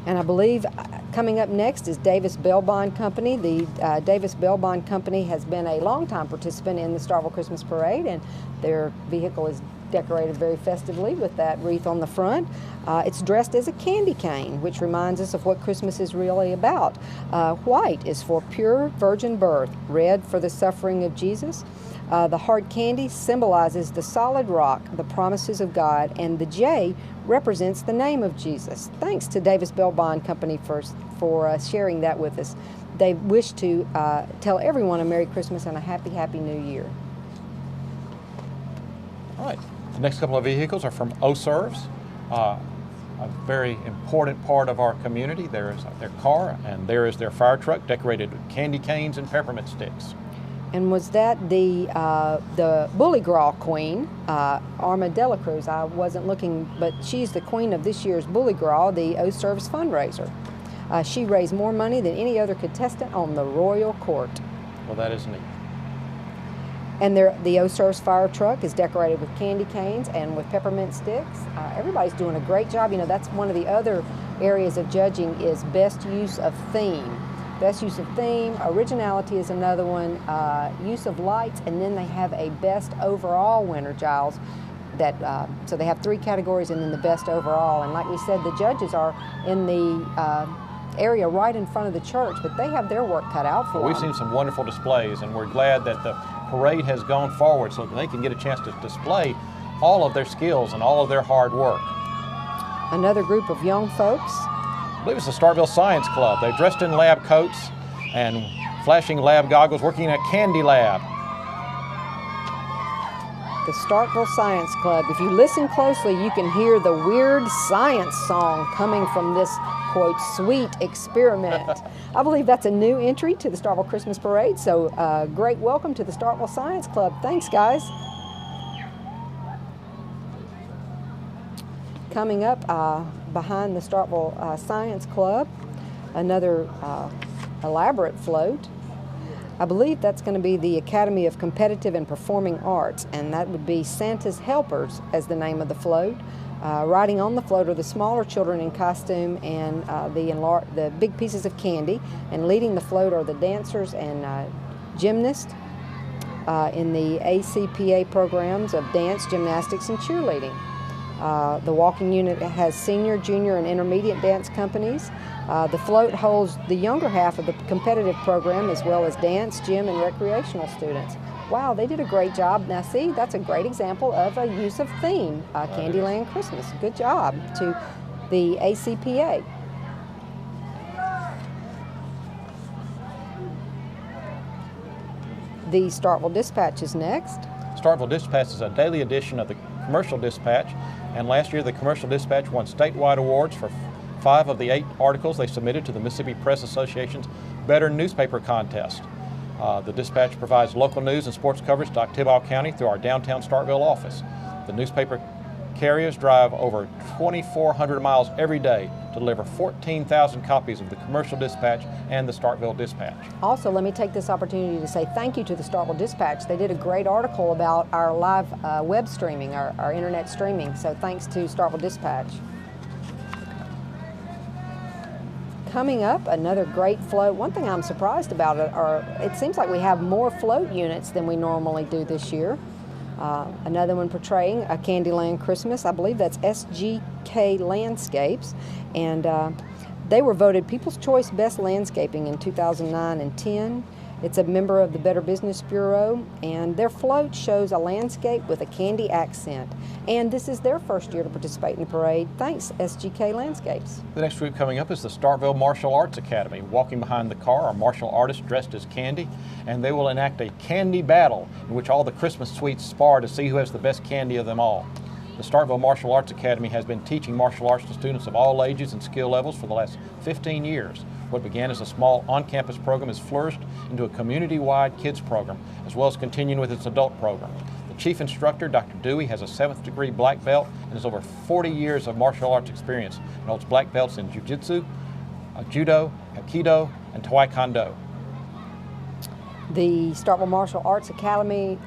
And I believe coming up next is Davis Bell Bond Company. The Davis Bell Bond Company has been a longtime participant in the Starkville Christmas Parade, and their vehicle is decorated very festively with that wreath on the front. It's dressed as a candy cane, which reminds us of what Christmas is really about. White is for pure virgin birth, red for the suffering of Jesus. The hard candy symbolizes the solid rock, the promises of God, and the J represents the name of Jesus. Thanks to Davis Bell Bond Company for sharing that with us. They wish to tell everyone a Merry Christmas and a Happy, Happy New Year. All right. The next couple of vehicles are from OSERVS, a very important part of our community. There is their car, and there is their fire truck decorated with candy canes and peppermint sticks. And was that the Bully Graw Queen, Arma Dela Cruz? I wasn't looking, but she's the queen of this year's Bully Graw, the OSERVS fundraiser. She raised more money than any other contestant on the royal court. Well, that is neat. And the O'Surf's fire truck is decorated with candy canes and with peppermint sticks. Everybody's doing a great job. You know, that's one of the other areas of judging is best use of theme. Best use of theme, originality is another one, use of lights, and then they have a best overall winner, Giles. So they have 3 categories and then the best overall. And like we said, the judges are in the area right in front of the church, but they have their work cut out for them. We've seen some wonderful displays, and we're glad that the parade has gone forward so that they can get a chance to display all of their skills and all of their hard work. Another group of young folks. I believe it's the Starkville Science Club. They're dressed in lab coats and flashing lab goggles, working in a candy lab. The Starkville Science Club. If you listen closely, you can hear the weird science song coming from this, quote, sweet experiment. I believe that's a new entry to the Starkville Christmas Parade, so great welcome to the Starkville Science Club. Thanks, guys. Coming up behind the Starkville Science Club, another elaborate float. I believe that's going to be the Academy of Competitive and Performing Arts, and that would be Santa's Helpers as the name of the float. Riding on the float are the smaller children in costume and the big pieces of candy, and leading the float are the dancers and gymnasts in the ACPA programs of dance, gymnastics, and cheerleading. The walking unit has senior, junior, and intermediate dance companies. The float holds the younger half of the competitive program as well as dance, gym, and recreational students. Wow, they did a great job. Now see, that's a great example of a use of theme, Candyland Christmas. Good job to the ACPA. The Starkville Dispatch is next. Starkville Dispatch is a daily edition of the Commercial Dispatch, and last year the Commercial Dispatch won statewide awards for 5 of the 8 articles they submitted to the Mississippi Press Association's Better Newspaper Contest. The Dispatch provides local news and sports coverage to Oktibbeha County through our downtown Starkville office. The newspaper carriers drive over 2,400 miles every day to deliver 14,000 copies of the Commercial Dispatch and the Starkville Dispatch. Also, let me take this opportunity to say thank you to the Starkville Dispatch. They did a great article about our live web streaming, our internet streaming, so thanks to Starkville Dispatch. Coming up, another great float. One thing I'm surprised about it seems like we have more float units than we normally do this year. Another one portraying a Candyland Christmas. I believe that's SGK Landscapes, and they were voted People's Choice Best Landscaping in 2009 and 10. It's a member of the Better Business Bureau, and their float shows a landscape with a candy accent. And this is their first year to participate in the parade. Thanks, SGK Landscapes. The next group coming up is the Starkville Martial Arts Academy. Walking behind the car are martial artists dressed as candy, and they will enact a candy battle in which all the Christmas sweets spar to see who has the best candy of them all. The Starkville Martial Arts Academy has been teaching martial arts to students of all ages and skill levels for the last 15 years. What began as a small on-campus program has flourished into a community-wide kids program, as well as continuing with its adult program. The chief instructor, Dr. Dewey, has a 7th degree black belt and has over 40 years of martial arts experience and holds black belts in jiu-jitsu, judo, aikido, and taekwondo. The Starkville Martial Arts Academy,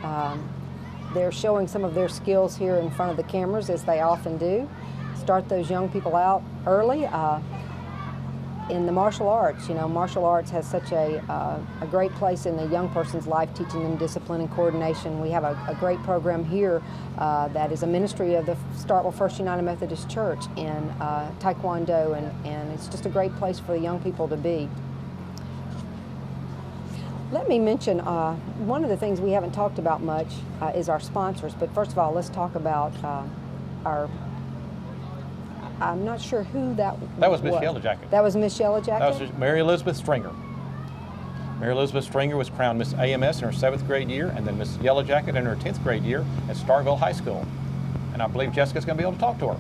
they're showing some of their skills here in front of the cameras, as they often do. Start those young people out early. In the martial arts, you know, martial arts has such a great place in a young person's life, teaching them discipline and coordination. We have a great program here that is a ministry of the Starkville First United Methodist Church in Taekwondo, and it's just a great place for the young people to be. Let me mention one of the things we haven't talked about much is our sponsors, but first of all, let's talk about our, I'm not sure who that was. That was Miss Yellow Jacket. That was Miss Yellow Jacket? That was Mary Elizabeth Stringer. Mary Elizabeth Stringer was crowned Miss AMS in her 7th grade year, and then Miss Yellow Jacket in her 10th grade year at Starkville High School. And I believe Jessica's going to be able to talk to her.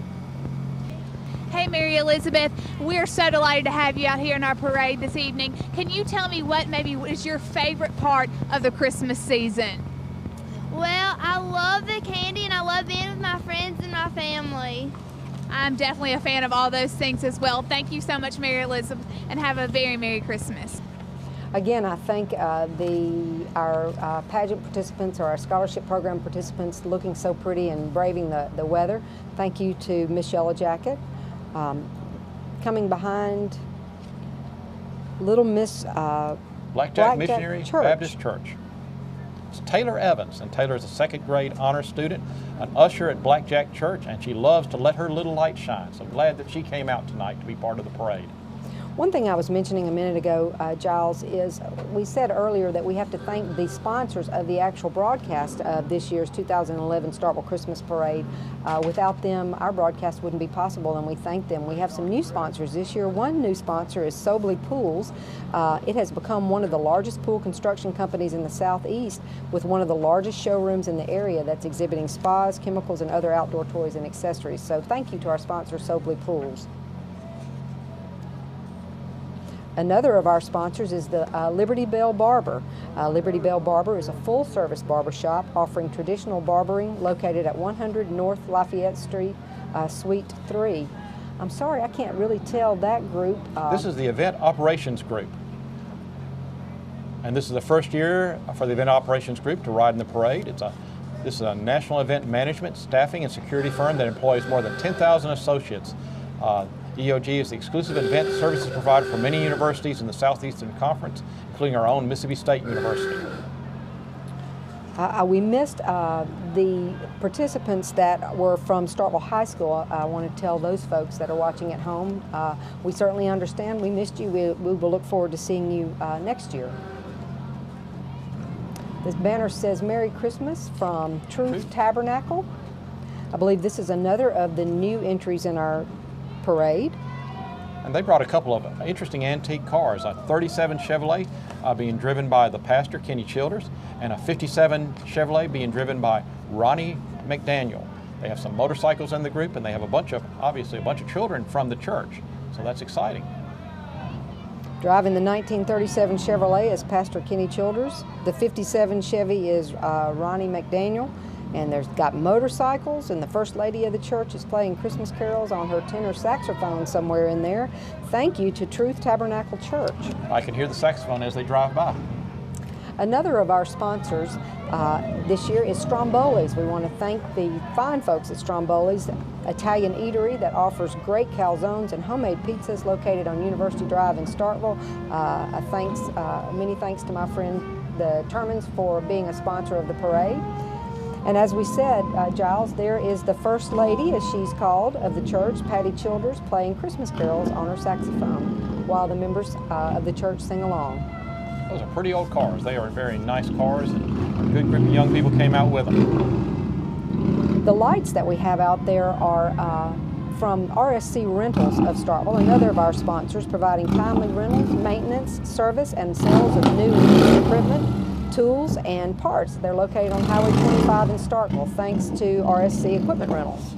Hey Mary Elizabeth, we're so delighted to have you out here in our parade this evening. Can you tell me what maybe is your favorite part of the Christmas season? Well, I love the candy and I love being with my friends and my family. I'm definitely a fan of all those things as well. Thank you so much, Mary Elizabeth, and have a very Merry Christmas. Again, I thank our pageant participants or our scholarship program participants looking so pretty and braving the weather. Thank you to Miss Yellow Jacket. Coming behind Little Miss Blackjack Missionary Baptist Church. It's Taylor Evans, and Taylor is a second grade honor student, an usher at Blackjack Church, and she loves to let her little light shine. So glad that she came out tonight to be part of the parade. One thing I was mentioning a minute ago, Giles, is we said earlier that we have to thank the sponsors of the actual broadcast of this year's 2011 Starkville Christmas Parade. Without them, our broadcast wouldn't be possible, and we thank them. We have some new sponsors this year. One new sponsor is Sobley Pools. It has become one of the largest pool construction companies in the Southeast, with one of the largest showrooms in the area that's exhibiting spas, chemicals, and other outdoor toys and accessories. So thank you to our sponsor, Sobley Pools. Another of our sponsors is the Liberty Bell Barber. Liberty Bell Barber is a full-service barbershop offering traditional barbering located at 100 North Lafayette Street, Suite 3. I'm sorry, I can't really tell that group. This is the Event Operations Group. And this is the first year for the Event Operations Group to ride in the parade. This is a national event management, staffing, and security firm that employs more than 10,000 associates. EOG is the exclusive event services provider for many universities in the Southeastern Conference, including our own Mississippi State University. We missed the participants that were from Starkville High School. I want to tell those folks that are watching at home, we certainly understand. We missed you. We will look forward to seeing you next year. This banner says Merry Christmas from Truth Tabernacle. I believe this is another of the new entries in our parade. And they brought a couple of interesting antique cars, a 37 Chevrolet being driven by the pastor, Kenny Childers, and a 57 Chevrolet being driven by Ronnie McDaniel. They have some motorcycles in the group, and they have obviously a bunch of children from the church, so that's exciting. Driving the 1937 Chevrolet is Pastor Kenny Childers. The 57 Chevy is Ronnie McDaniel. And there's got motorcycles, and the First Lady of the church is playing Christmas carols on her tenor saxophone somewhere in there. Thank you to Truth Tabernacle Church. I can hear the saxophone as they drive by. Another of our sponsors this year is Stromboli's. We want to thank the fine folks at Stromboli's Italian eatery that offers great calzones and homemade pizzas located on University Drive in Starkville. Many thanks to my friend the Termans for being a sponsor of the parade. And as we said, Giles, there is the First Lady, as she's called, of the church, Patty Childers, playing Christmas carols on her saxophone while the members of the church sing along. Those are pretty old cars. They are very nice cars, and a good group of young people came out with them. The lights that we have out there are from RSC Rentals of Starkville, another of our sponsors, providing timely rentals, maintenance, service, and sales of new and used equipment, tools, and parts. They're located on Highway 25 in Starkville, thanks to RSC Equipment Rentals.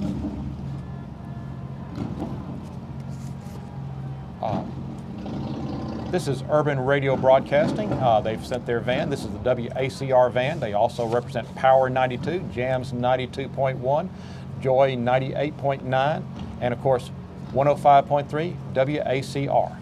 This is Urban Radio Broadcasting. They've sent their van. This is the WACR van. They also represent Power 92, Jams 92.1, Joy 98.9, and of course 105.3 WACR.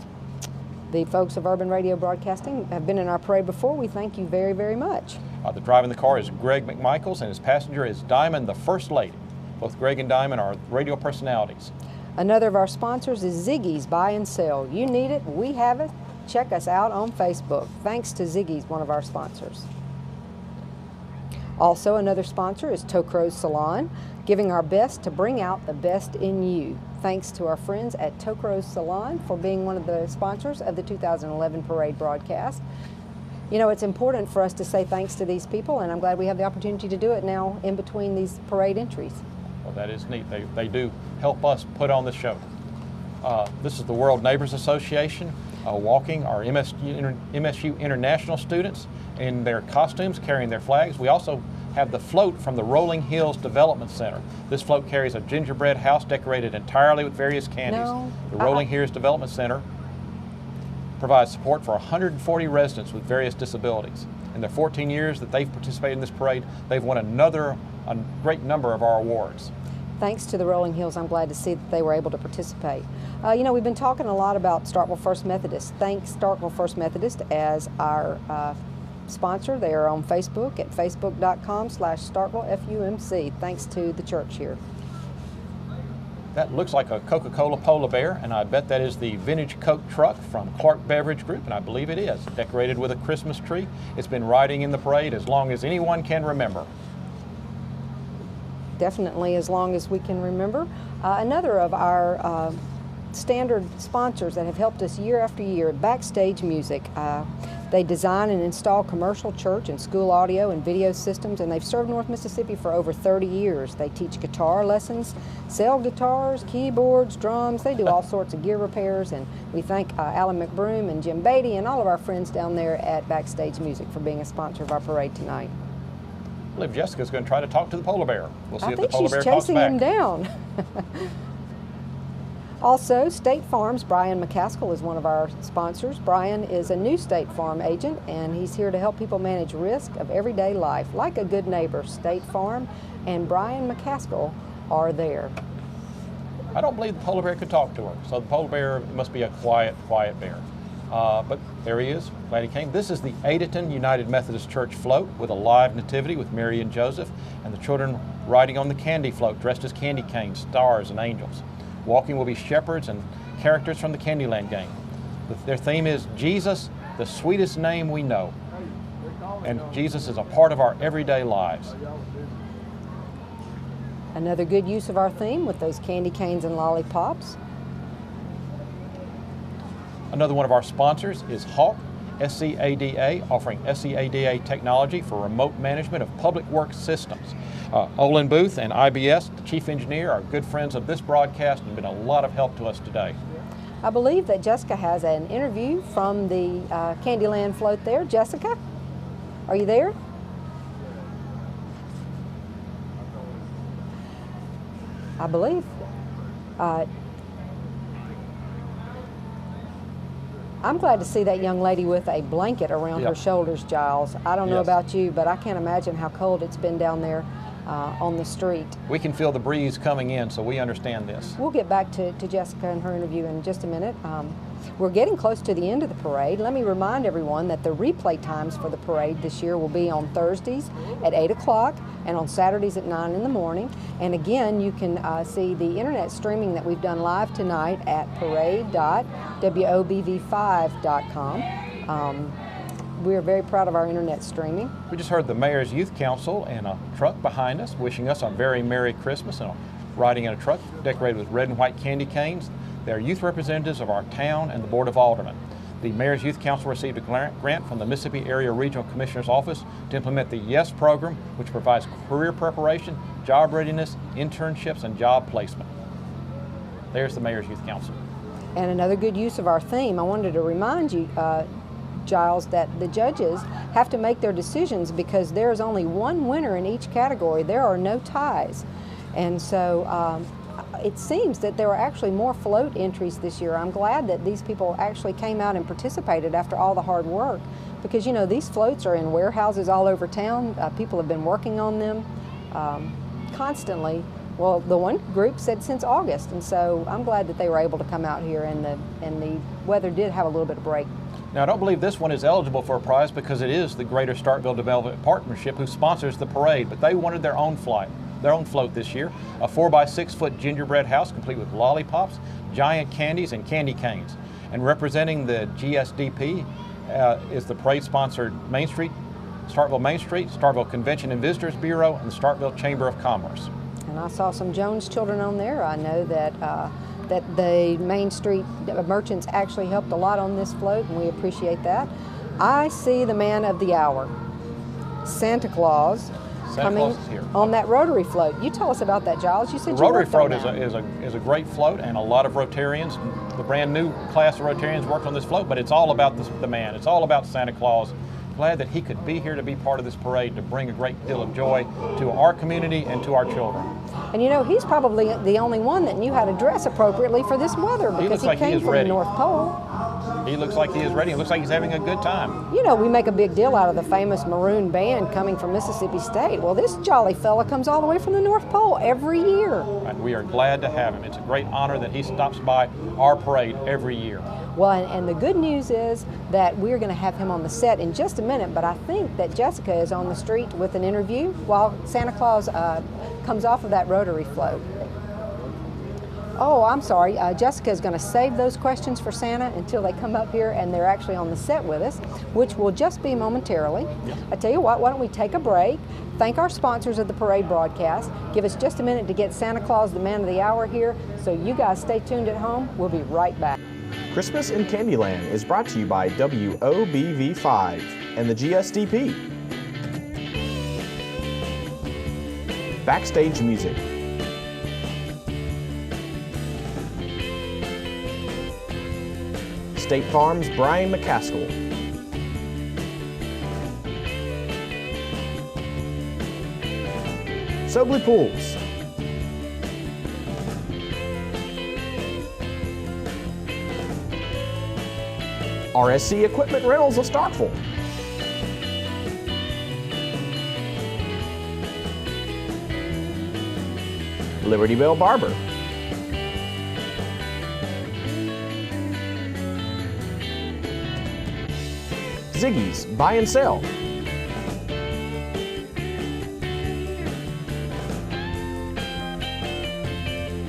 The folks of Urban Radio Broadcasting have been in our parade before. We thank you very, very much. The driver in the car is Greg McMichaels, and his passenger is Diamond, the First Lady. Both Greg and Diamond are radio personalities. Another of our sponsors is Ziggy's Buy and Sell. You need it, we have it. Check us out on Facebook. Thanks to Ziggy's, one of our sponsors. Also, another sponsor is Tocro's Salon, giving our best to bring out the best in you. Thanks to our friends at Tocro's Salon for being one of the sponsors of the 2011 parade broadcast. You know, it's important for us to say thanks to these people, and I'm glad we have the opportunity to do it now in between these parade entries. Well, that is neat. They do help us put on the show. This is the World Neighbors Association walking our MSU International students in their costumes, carrying their flags. We also have the float from the Rolling Hills Development Center. This float carries a gingerbread house decorated entirely with various candies. The Rolling Hills Development Center provides support for 140 residents with various disabilities. In the 14 years that they've participated in this parade, they've won a great number of our awards. thanks to the Rolling Hills, I'm glad to see that they were able to participate. You know, we've been talking a lot about Starkville First Methodist. Thanks Starkville First Methodist as our sponsor. They are on Facebook at facebook.com/StarkvilleFUMC. Thanks to the church here. That looks like a Coca-Cola polar bear, and I bet that is the vintage Coke truck from Clark Beverage Group, and I believe it is, decorated with a Christmas tree. It's been riding in the parade as long as anyone can remember. Definitely as long as we can remember. Another of our standard sponsors that have helped us year after year, Backstage Music. They design and install commercial, church, and school audio and video systems, and they've served North Mississippi for over 30 years. They teach guitar lessons, sell guitars, keyboards, drums. They do all sorts of gear repairs, and we thank Alan McBroom and Jim Beatty and all of our friends down there at Backstage Music for being a sponsor of our parade tonight. I believe Jessica's going to try to talk to the polar bear. We'll see if the polar bear I think talks she's back. chasing him down. Also, State Farm's Brian McCaskill is one of our sponsors. Brian is a new State Farm agent, and he's here to help people manage risk of everyday life. Like a good neighbor, State Farm and Brian McCaskill are there. I don't believe the polar bear could talk to her, so the polar bear must be a quiet bear. But there he is. Glad he came. This is the Adeton United Methodist Church float with a live nativity with Mary and Joseph, and the children riding on the candy float dressed as candy canes, stars, and angels. Walking will be shepherds and characters from the Candyland game. Their theme is Jesus, the sweetest name we know. And Jesus is a part of our everyday lives. Another good use of our theme with those candy canes and lollipops. Another one of our sponsors is Hawk, SCADA, offering SCADA technology for remote management of public works systems. Olin Booth and IBS, the chief engineer, are good friends of this broadcast and have been a lot of help to us today. I believe that Jessica has an interview from the Candyland float there. Jessica, are you there? I believe. I'm glad to see that young lady with a blanket around her shoulders, Giles. I don't know about you, but I can't imagine how cold it's been down there on the street. We can feel the breeze coming in, so we understand this. We'll get back to Jessica and her interview in just a minute. We're getting close to the end of the parade. Let me remind everyone that the replay times for the parade this year will be on Thursdays at 8 o'clock and on Saturdays at 9 in the morning. And again, you can see the internet streaming that we've done live tonight at parade.wobv5.com. We are very proud of our internet streaming. We just heard the Mayor's Youth Council and a truck behind us wishing us a very Merry Christmas, and riding in a truck decorated with red and white candy canes. They're youth representatives of our town and the Board of Aldermen. The Mayor's Youth Council received a grant from the Mississippi Area Regional Commissioner's Office to implement the YES program, which provides career preparation, job readiness, internships, and job placement. There's the Mayor's Youth Council. And another good use of our theme, I wanted to remind you, Giles, that the judges have to make their decisions because there's only one winner in each category. There are no ties. And so it seems that there were actually more float entries this year. I'm glad that these people actually came out and participated after all the hard work, because, you know, these floats are in warehouses all over town. People have been working on them constantly. Well, the one group said since August, and so I'm glad that they were able to come out here, and the weather did have a little bit of break. Now, I don't believe this one is eligible for a prize because it is the Greater Starkville Development Partnership who sponsors the parade, but they wanted their own float this year, a 4x6 foot gingerbread house complete with lollipops, giant candies, and candy canes. And representing the GSDP is the parade-sponsored Starkville Main Street, Starkville Convention and Visitors Bureau, and the Starkville Chamber of Commerce. And I saw some Jones children on there. I know that that the Main Street merchants actually helped a lot on this float, and we appreciate that. I see the man of the hour, Santa Claus, coming on that rotary float. You tell us about that, Giles. You said the rotary float is a great float, and a lot of Rotarians, the brand new class of Rotarians, worked on this float. But it's all about the man. It's all about Santa Claus. Glad that he could be here to be part of this parade to bring a great deal of joy to our community and to our children. And you know, he's probably the only one that knew how to dress appropriately for this weather, because he came from the North Pole. He looks like he is ready. It looks like he's having a good time. You know, we make a big deal out of the famous Maroon Band coming from Mississippi State. Well, this jolly fella comes all the way from the North Pole every year. Right, we are glad to have him. It's a great honor that he stops by our parade every year. Well, and the good news is that we're going to have him on the set in just a minute, but I think that Jessica is on the street with an interview while Santa Claus comes off of that rotary float. Oh, I'm sorry. Jessica is going to save those questions for Santa until they come up here and they're actually on the set with us, which will just be momentarily. Yep. I tell you what, why don't we take a break, thank our sponsors of the parade broadcast, give us just a minute to get Santa Claus, the man of the hour, here. So you guys stay tuned at home. We'll be right back. Christmas in Candyland is brought to you by WOBV5 and the GSDP. Backstage music. State Farm's Brian McCaskill. Sobley Pools. RSC Equipment Rentals of Starkville. Liberty Bell Barber. Ziggy's Buy and Sell.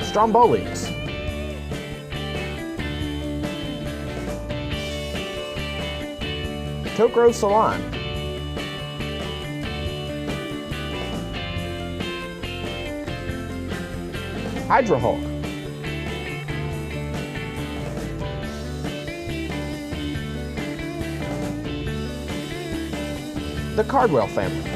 Stromboli's. Tokro Salon. Hydrohawk. The Cardwell family.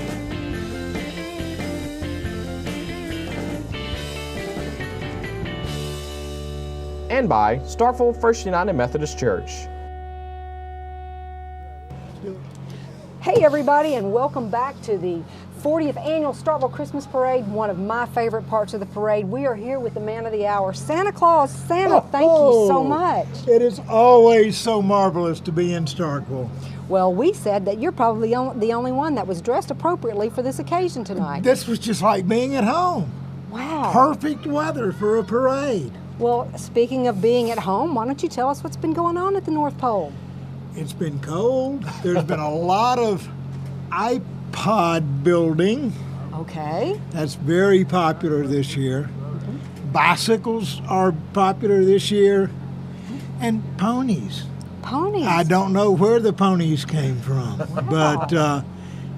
And by Starkville First United Methodist Church. Hey everybody, and welcome back to the 40th Annual Starkville Christmas Parade, one of my favorite parts of the parade. We are here with the man of the hour, Santa Claus. Santa, thank you so much. It is always so marvelous to be in Starkville. Well, we said that you're probably the only one that was dressed appropriately for this occasion tonight. This was just like being at home. Wow. Perfect weather for a parade. Well, speaking of being at home, why don't you tell us what's been going on at the North Pole? It's been cold. There's been a lot of iPod building. Okay. That's very popular this year. Bicycles are popular this year. And ponies. Ponies? I don't know where the ponies came from. But,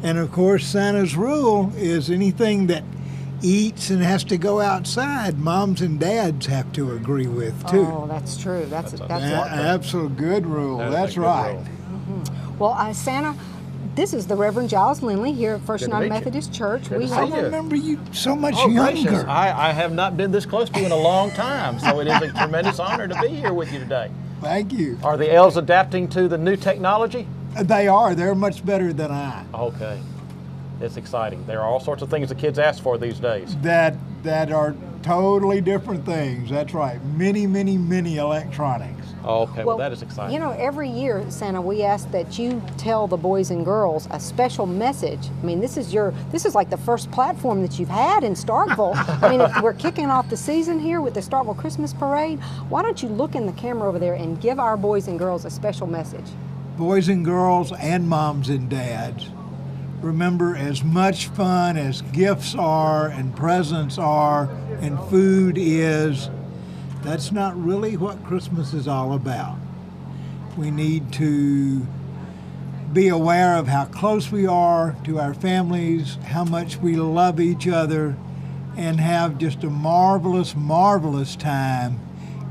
and of course, Santa's rule is anything that eats and has to go outside, moms and dads have to agree with too. Oh, that's true. That's absolute good rule. That's right. Well, Santa, this is the Reverend Giles Lindley here at First United Methodist Church. I remember you so much Gracious. younger. I have not been this close to you in a long time, so it is a tremendous honor to be here with you today. Thank you. Are the elves adapting to the new technology? They are. They're much better than I. Okay. It's exciting. There are all sorts of things the kids ask for these days. That are totally different things. That's right. Many, many, many electronics. Okay, well that is exciting. You know, every year, Santa, we ask that you tell the boys and girls a special message. I mean, this is like the first platform that you've had in Starkville. I mean, if we're kicking off the season here with the Starkville Christmas Parade, why don't you look in the camera over there and give our boys and girls a special message? Boys and girls and moms and dads, remember, as much fun as gifts are and presents are and food is, that's not really what Christmas is all about. We need to be aware of how close we are to our families, how much we love each other, and have just a marvelous, marvelous time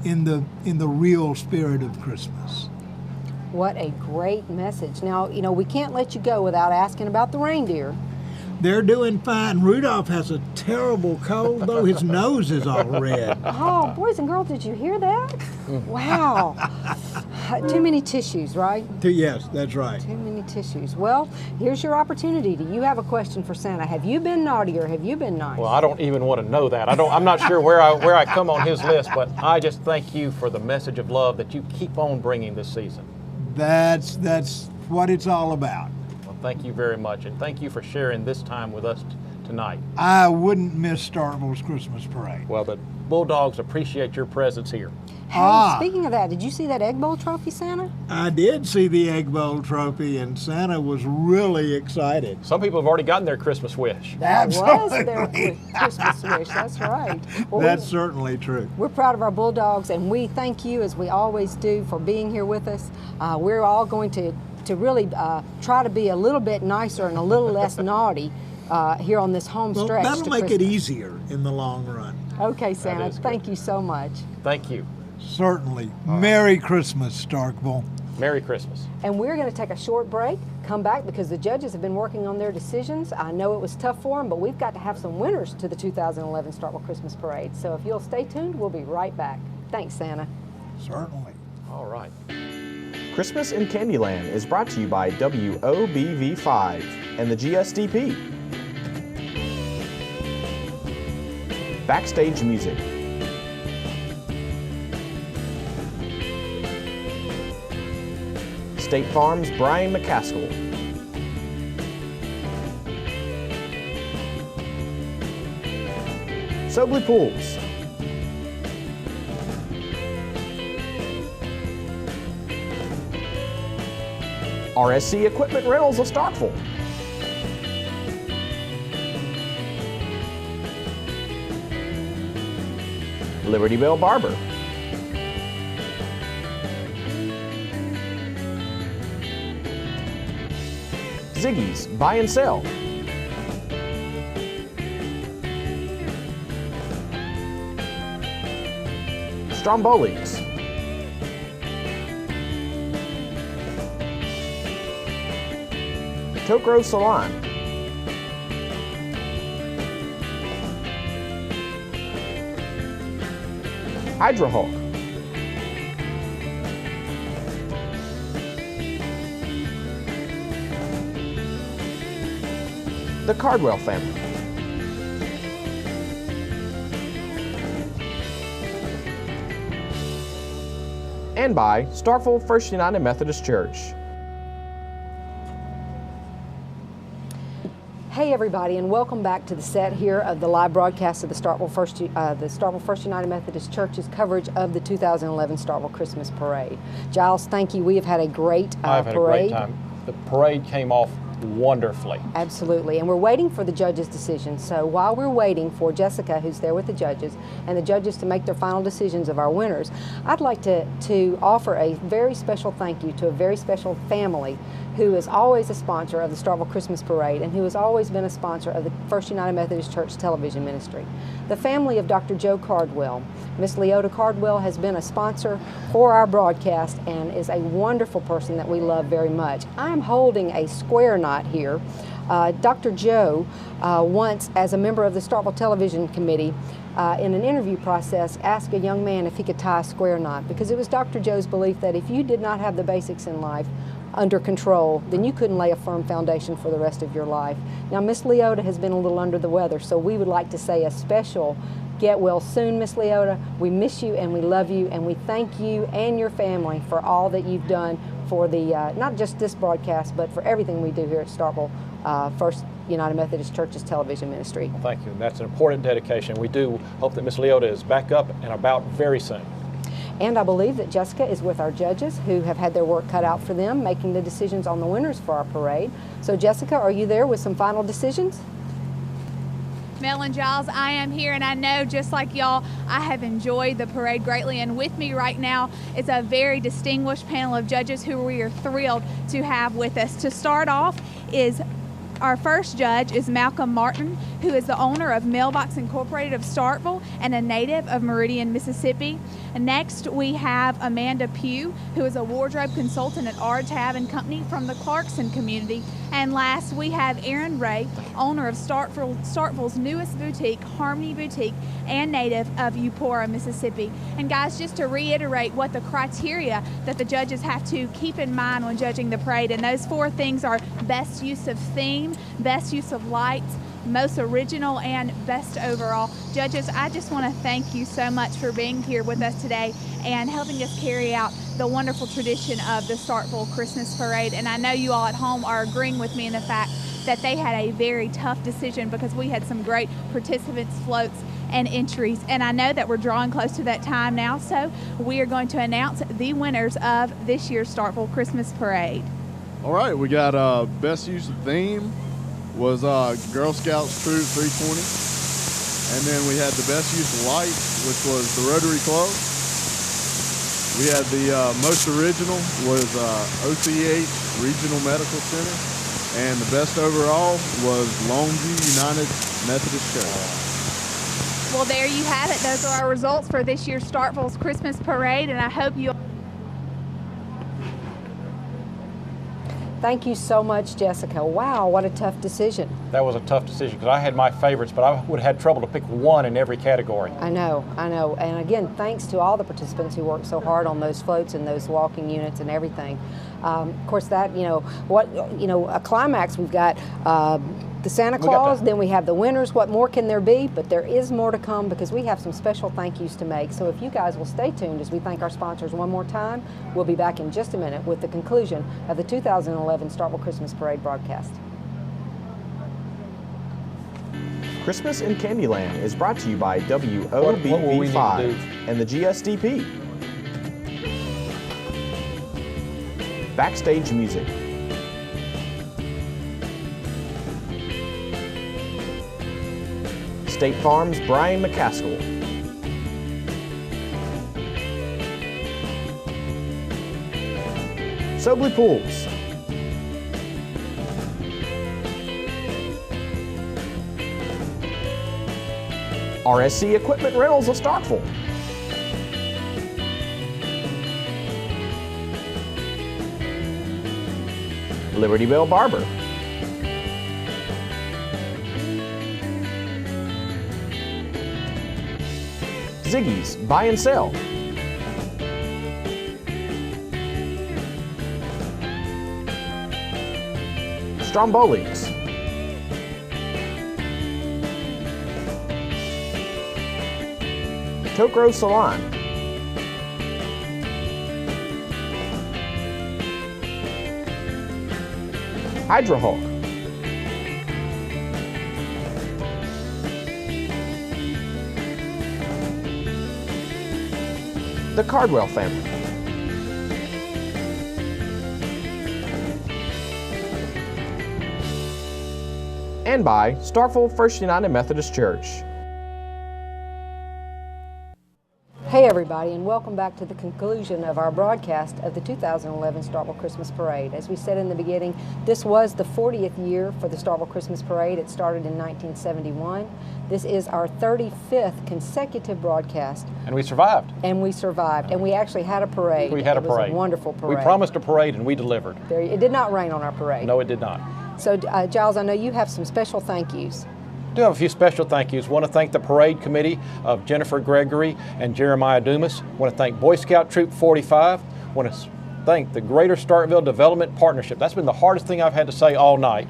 in the real spirit of Christmas. What a great message. Now, you know, we can't let you go without asking about the reindeer. They're doing fine. Rudolph has a terrible cold, though. His nose is all red. Oh, boys and girls, did you hear that? Wow. Too many tissues, right? Yes, that's right. Too many tissues. Well, here's your opportunity. Do you have a question for Santa? Have you been naughty or have you been nice? Well, I don't even want to know that. I'm not sure where I come on his list, but I just thank you for the message of love that you keep on bringing this season. That's what it's all about. Well, thank you very much, and thank you for sharing this time with us tonight. I wouldn't miss Starkville's Christmas parade. Well, the Bulldogs appreciate your presence here. Hey, speaking of that, did you see that Egg Bowl trophy, Santa? I did see the Egg Bowl trophy, and Santa was really excited. Some people have already gotten their Christmas wish. That was their Christmas wish, that's right. Well, That's certainly true. We're proud of our Bulldogs, and we thank you, as we always do, for being here with us. We're all going to really try to be a little bit nicer and a little less naughty here on this home stretch. That'll make Christmas. it easier in the long run. Okay, Santa, thank you so much. Thank you. Certainly. Merry Christmas, Starkville. Merry Christmas. And we're going to take a short break, come back because the judges have been working on their decisions. I know it was tough for them, but we've got to have some winners to the 2011 Starkville Christmas Parade. So if you'll stay tuned, we'll be right back. Thanks, Santa. Certainly. All right. Christmas in Candyland is brought to you by WOBV5 and the GSDP. Backstage music. State Farm's Brian McCaskill. Sobley Pools. RSC Equipment Rentals of Starkville. Liberty Bell Barber. Ziggy's Buy and Sell. Stromboli's. Tokro Salon. Hydrohawk. The Cardwell family. And by Starkville First United Methodist Church. Hey everybody, and welcome back to the set here of the live broadcast of the Starkville First United Methodist Church's coverage of the 2011 Starkville Christmas Parade. Giles, thank you. We have had a great I've had parade. a great time. The parade came off wonderfully. Absolutely, and we're waiting for the judges' decision. So while we're waiting for Jessica, who's there with the judges, and the judges to make their final decisions of our winners, I'd like to offer a very special thank you to a very special family who is always a sponsor of the Starkville Christmas Parade and who has always been a sponsor of the First United Methodist Church television ministry. The family of Dr. Joe Cardwell. Miss Leota Cardwell has been a sponsor for our broadcast and is a wonderful person that we love very much. I'm holding a square knot here. Dr. Joe once, as a member of the Starkville Television Committee, in an interview process, asked a young man if he could tie a square knot, because it was Dr. Joe's belief that if you did not have the basics in life under control, then you couldn't lay a firm foundation for the rest of your life. Now, Miss Leota has been a little under the weather, so we would like to say a special get well soon, Miss Leota. We miss you and we love you, and we thank you and your family for all that you've done for the, not just this broadcast, but for everything we do here at Starkville First United Methodist Church's television ministry. Well, thank you. That's an important dedication. We do hope that Miss Leota is back up and about very soon. And I believe that Jessica is with our judges who have had their work cut out for them, making the decisions on the winners for our parade. So Jessica, are you there with some final decisions? Mel and Giles, I am here, and I know just like y'all, I have enjoyed the parade greatly, and with me right now is a very distinguished panel of judges who we are thrilled to have with us. To start off is our first judge is Malcolm Martin, who is the owner of Mailbox Incorporated of Starkville and a native of Meridian, Mississippi. Next, we have Amanda Pugh, who is a wardrobe consultant at R-Tab and Company from the Clarkson community. And last, we have Aaron Ray, owner of Starkville's newest boutique, Harmony Boutique, and native of Eupora, Mississippi. And guys, just to reiterate what the criteria that the judges have to keep in mind when judging the parade, and those 4 things are best use of theme, best use of lights, most original, and best overall. Judges, I just want to thank you so much for being here with us today and helping us carry out the wonderful tradition of the Starkville Christmas Parade. And I know you all at home are agreeing with me in the fact that they had a very tough decision because we had some great participants, floats, and entries. And I know that we're drawing close to that time now, so we are going to announce the winners of this year's Starkville Christmas Parade. All right, we got best use of theme was Girl Scouts Troop 320. And then we had the best use of light, which was the Rotary Club. We had the most original was OCH Regional Medical Center. And the best overall was Longview United Methodist Church. Well, there you have it. Those are our results for this year's Starkville's Christmas Parade, and I hope you... Thank you so much, Jessica. Wow, what a tough decision. That was a tough decision because I had my favorites, but I would have had trouble to pick one in every category. I know. And again, thanks to all the participants who worked so hard on those floats and those walking units and everything. Of course, that, a climax, we've got the Santa Claus, then we have the winners. What more can there be? But there is more to come because we have some special thank yous to make. So if you guys will stay tuned as we thank our sponsors one more time, we'll be back in just a minute with the conclusion of the 2011 Starkville Christmas Parade broadcast. Christmas in Candyland is brought to you by WOBV5 and the GSDP. Backstage music. State Farm's Brian McCaskill. Sobley Pools. RSC Equipment Rentals of Starkville. Liberty Bell Barber. Ziggy's Buy and Sell. Stromboli's. Tokro Salon. Hydrohawk. The Cardwell family. And by Starkville First United Methodist Church. Hey everybody, and welcome back to the conclusion of our broadcast of the 2011 Starkville Christmas Parade. As we said in the beginning, this was the 40th year for the Starkville Christmas Parade. It started in 1971. This is our 35th consecutive broadcast. And we survived. And we survived. And we actually had a parade. We had a parade. It was a wonderful parade. We promised a parade and we delivered. It did not rain on our parade. No, it did not. So, Giles, I know you have some special thank yous. I do have a few special thank yous. I want to thank the parade committee of Jennifer Gregory and Jeremiah Dumas. I want to thank Boy Scout Troop 45. I want to thank the Greater Starkville Development Partnership. That's been the hardest thing I've had to say all night.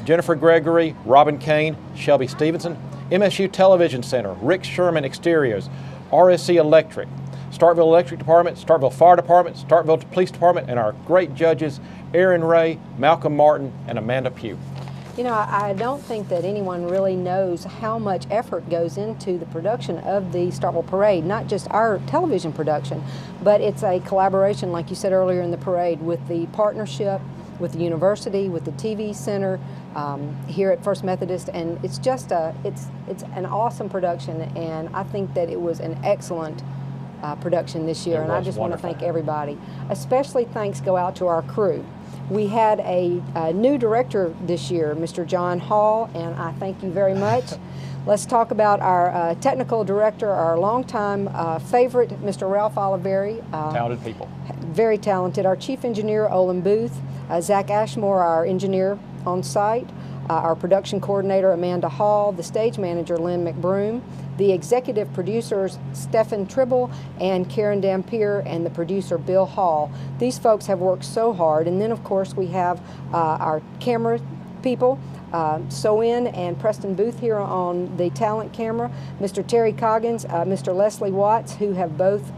Jennifer Gregory, Robin Kane, Shelby Stevenson, MSU Television Center, Rick Sherman Exteriors, RSC Electric, Starkville Electric Department, Starkville Fire Department, Starkville Police Department, and our great judges, Aaron Ray, Malcolm Martin, and Amanda Pugh. You know, I don't think that anyone really knows how much effort goes into the production of the Starkville Parade, not just our television production, but it's a collaboration, like you said earlier in the parade, with the partnership, with the university, with the TV center, here at First Methodist, and it's just it's an awesome production, and I think that it was an excellent production this year, It and I was just want to wonderful. thank everybody. Especially thanks go out to our crew. We had a new director this year, Mr. John Hall, and I thank you very much. Let's talk about our technical director, our longtime favorite, Mr. Ralph Oliveri. Talented people. Very talented. Our chief engineer, Olin Booth. Zach Ashmore, our engineer on site. Our production coordinator, Amanda Hall. The stage manager, Lynn McBroom. The executive producers, Stephen Tribble and Karen Dampier, and the producer, Bill Hall. These folks have worked so hard. And then, of course, we have our camera people, So-In and Preston Booth here on the talent camera, Mr. Terry Coggins, Mr. Leslie Watts, who have both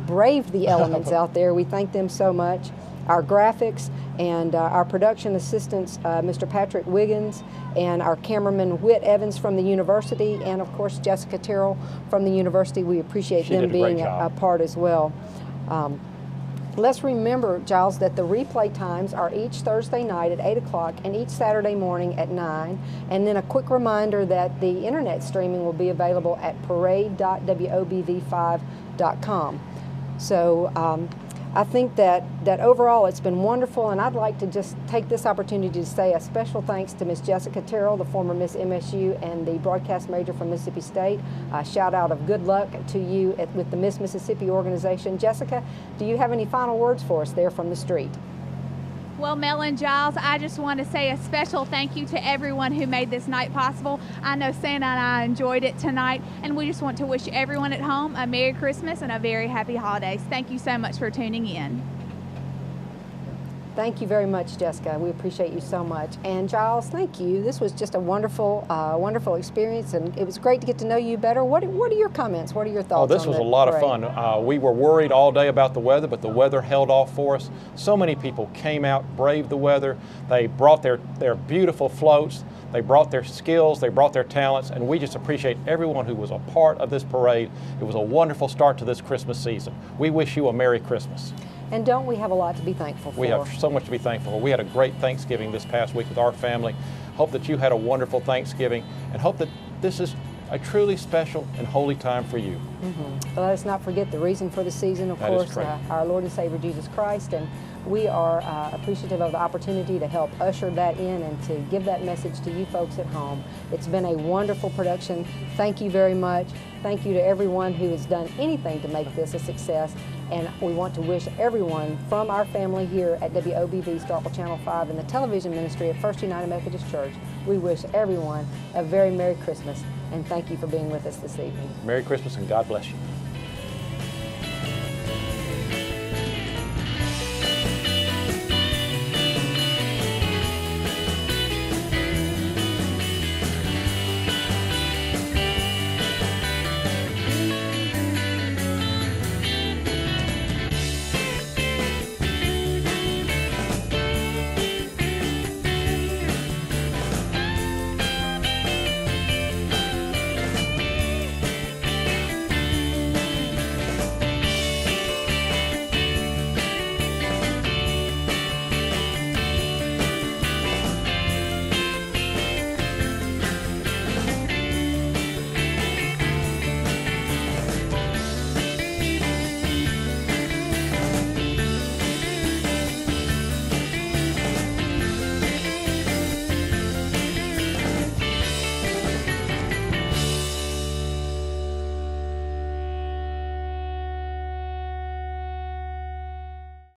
braved the elements out there. We thank them so much. Our graphics and our production assistants, Mr. Patrick Wiggins, and our cameraman Whit Evans from the university, and of course Jessica Terrell from the university. We appreciate them being a part as well. Let's remember, Giles, that the replay times are each Thursday night at 8 o'clock and each Saturday morning at 9. And then a quick reminder that the internet streaming will be available at parade.wobv5.com. So I think that overall it's been wonderful, and I'd like to just take this opportunity to say a special thanks to Miss Jessica Terrell, the former Miss MSU and the broadcast major from Mississippi State. A shout out of good luck to you with the Miss Mississippi organization. Jessica, do you have any final words for us there from the street? Well, Mel and Giles, I just want to say a special thank you to everyone who made this night possible. I know Santa and I enjoyed it tonight, and we just want to wish everyone at home a Merry Christmas and a very happy holidays. Thank you so much for tuning in. Thank you very much, Jessica. We appreciate you so much. And Giles, thank you. This was just a wonderful, wonderful experience, and it was great to get to know you better. What are your comments? What are your thoughts? Oh, this was a lot of fun. We were worried all day about the weather, but the weather held off for us. So many people came out, braved the weather. They brought their beautiful floats. They brought their skills, they brought their talents, and we just appreciate everyone who was a part of this parade. It was a wonderful start to this Christmas season. We wish you a Merry Christmas. And don't we have a lot to be thankful for? We have so much to be thankful for. We had a great Thanksgiving this past week with our family. Hope that you had a wonderful Thanksgiving, and hope that this is a truly special and holy time for you. Mm-hmm. Let us not forget the reason for the season, of course, our Lord and Savior Jesus Christ, and we are appreciative of the opportunity to help usher that in and to give that message to you folks at home. It's been a wonderful production. Thank you very much. Thank you to everyone who has done anything to make this a success, and we want to wish everyone from our family here at WOBV Starkville Channel 5 and the television ministry at First United Methodist Church, we wish everyone a very Merry Christmas, and thank you for being with us this evening. Merry Christmas and God bless you.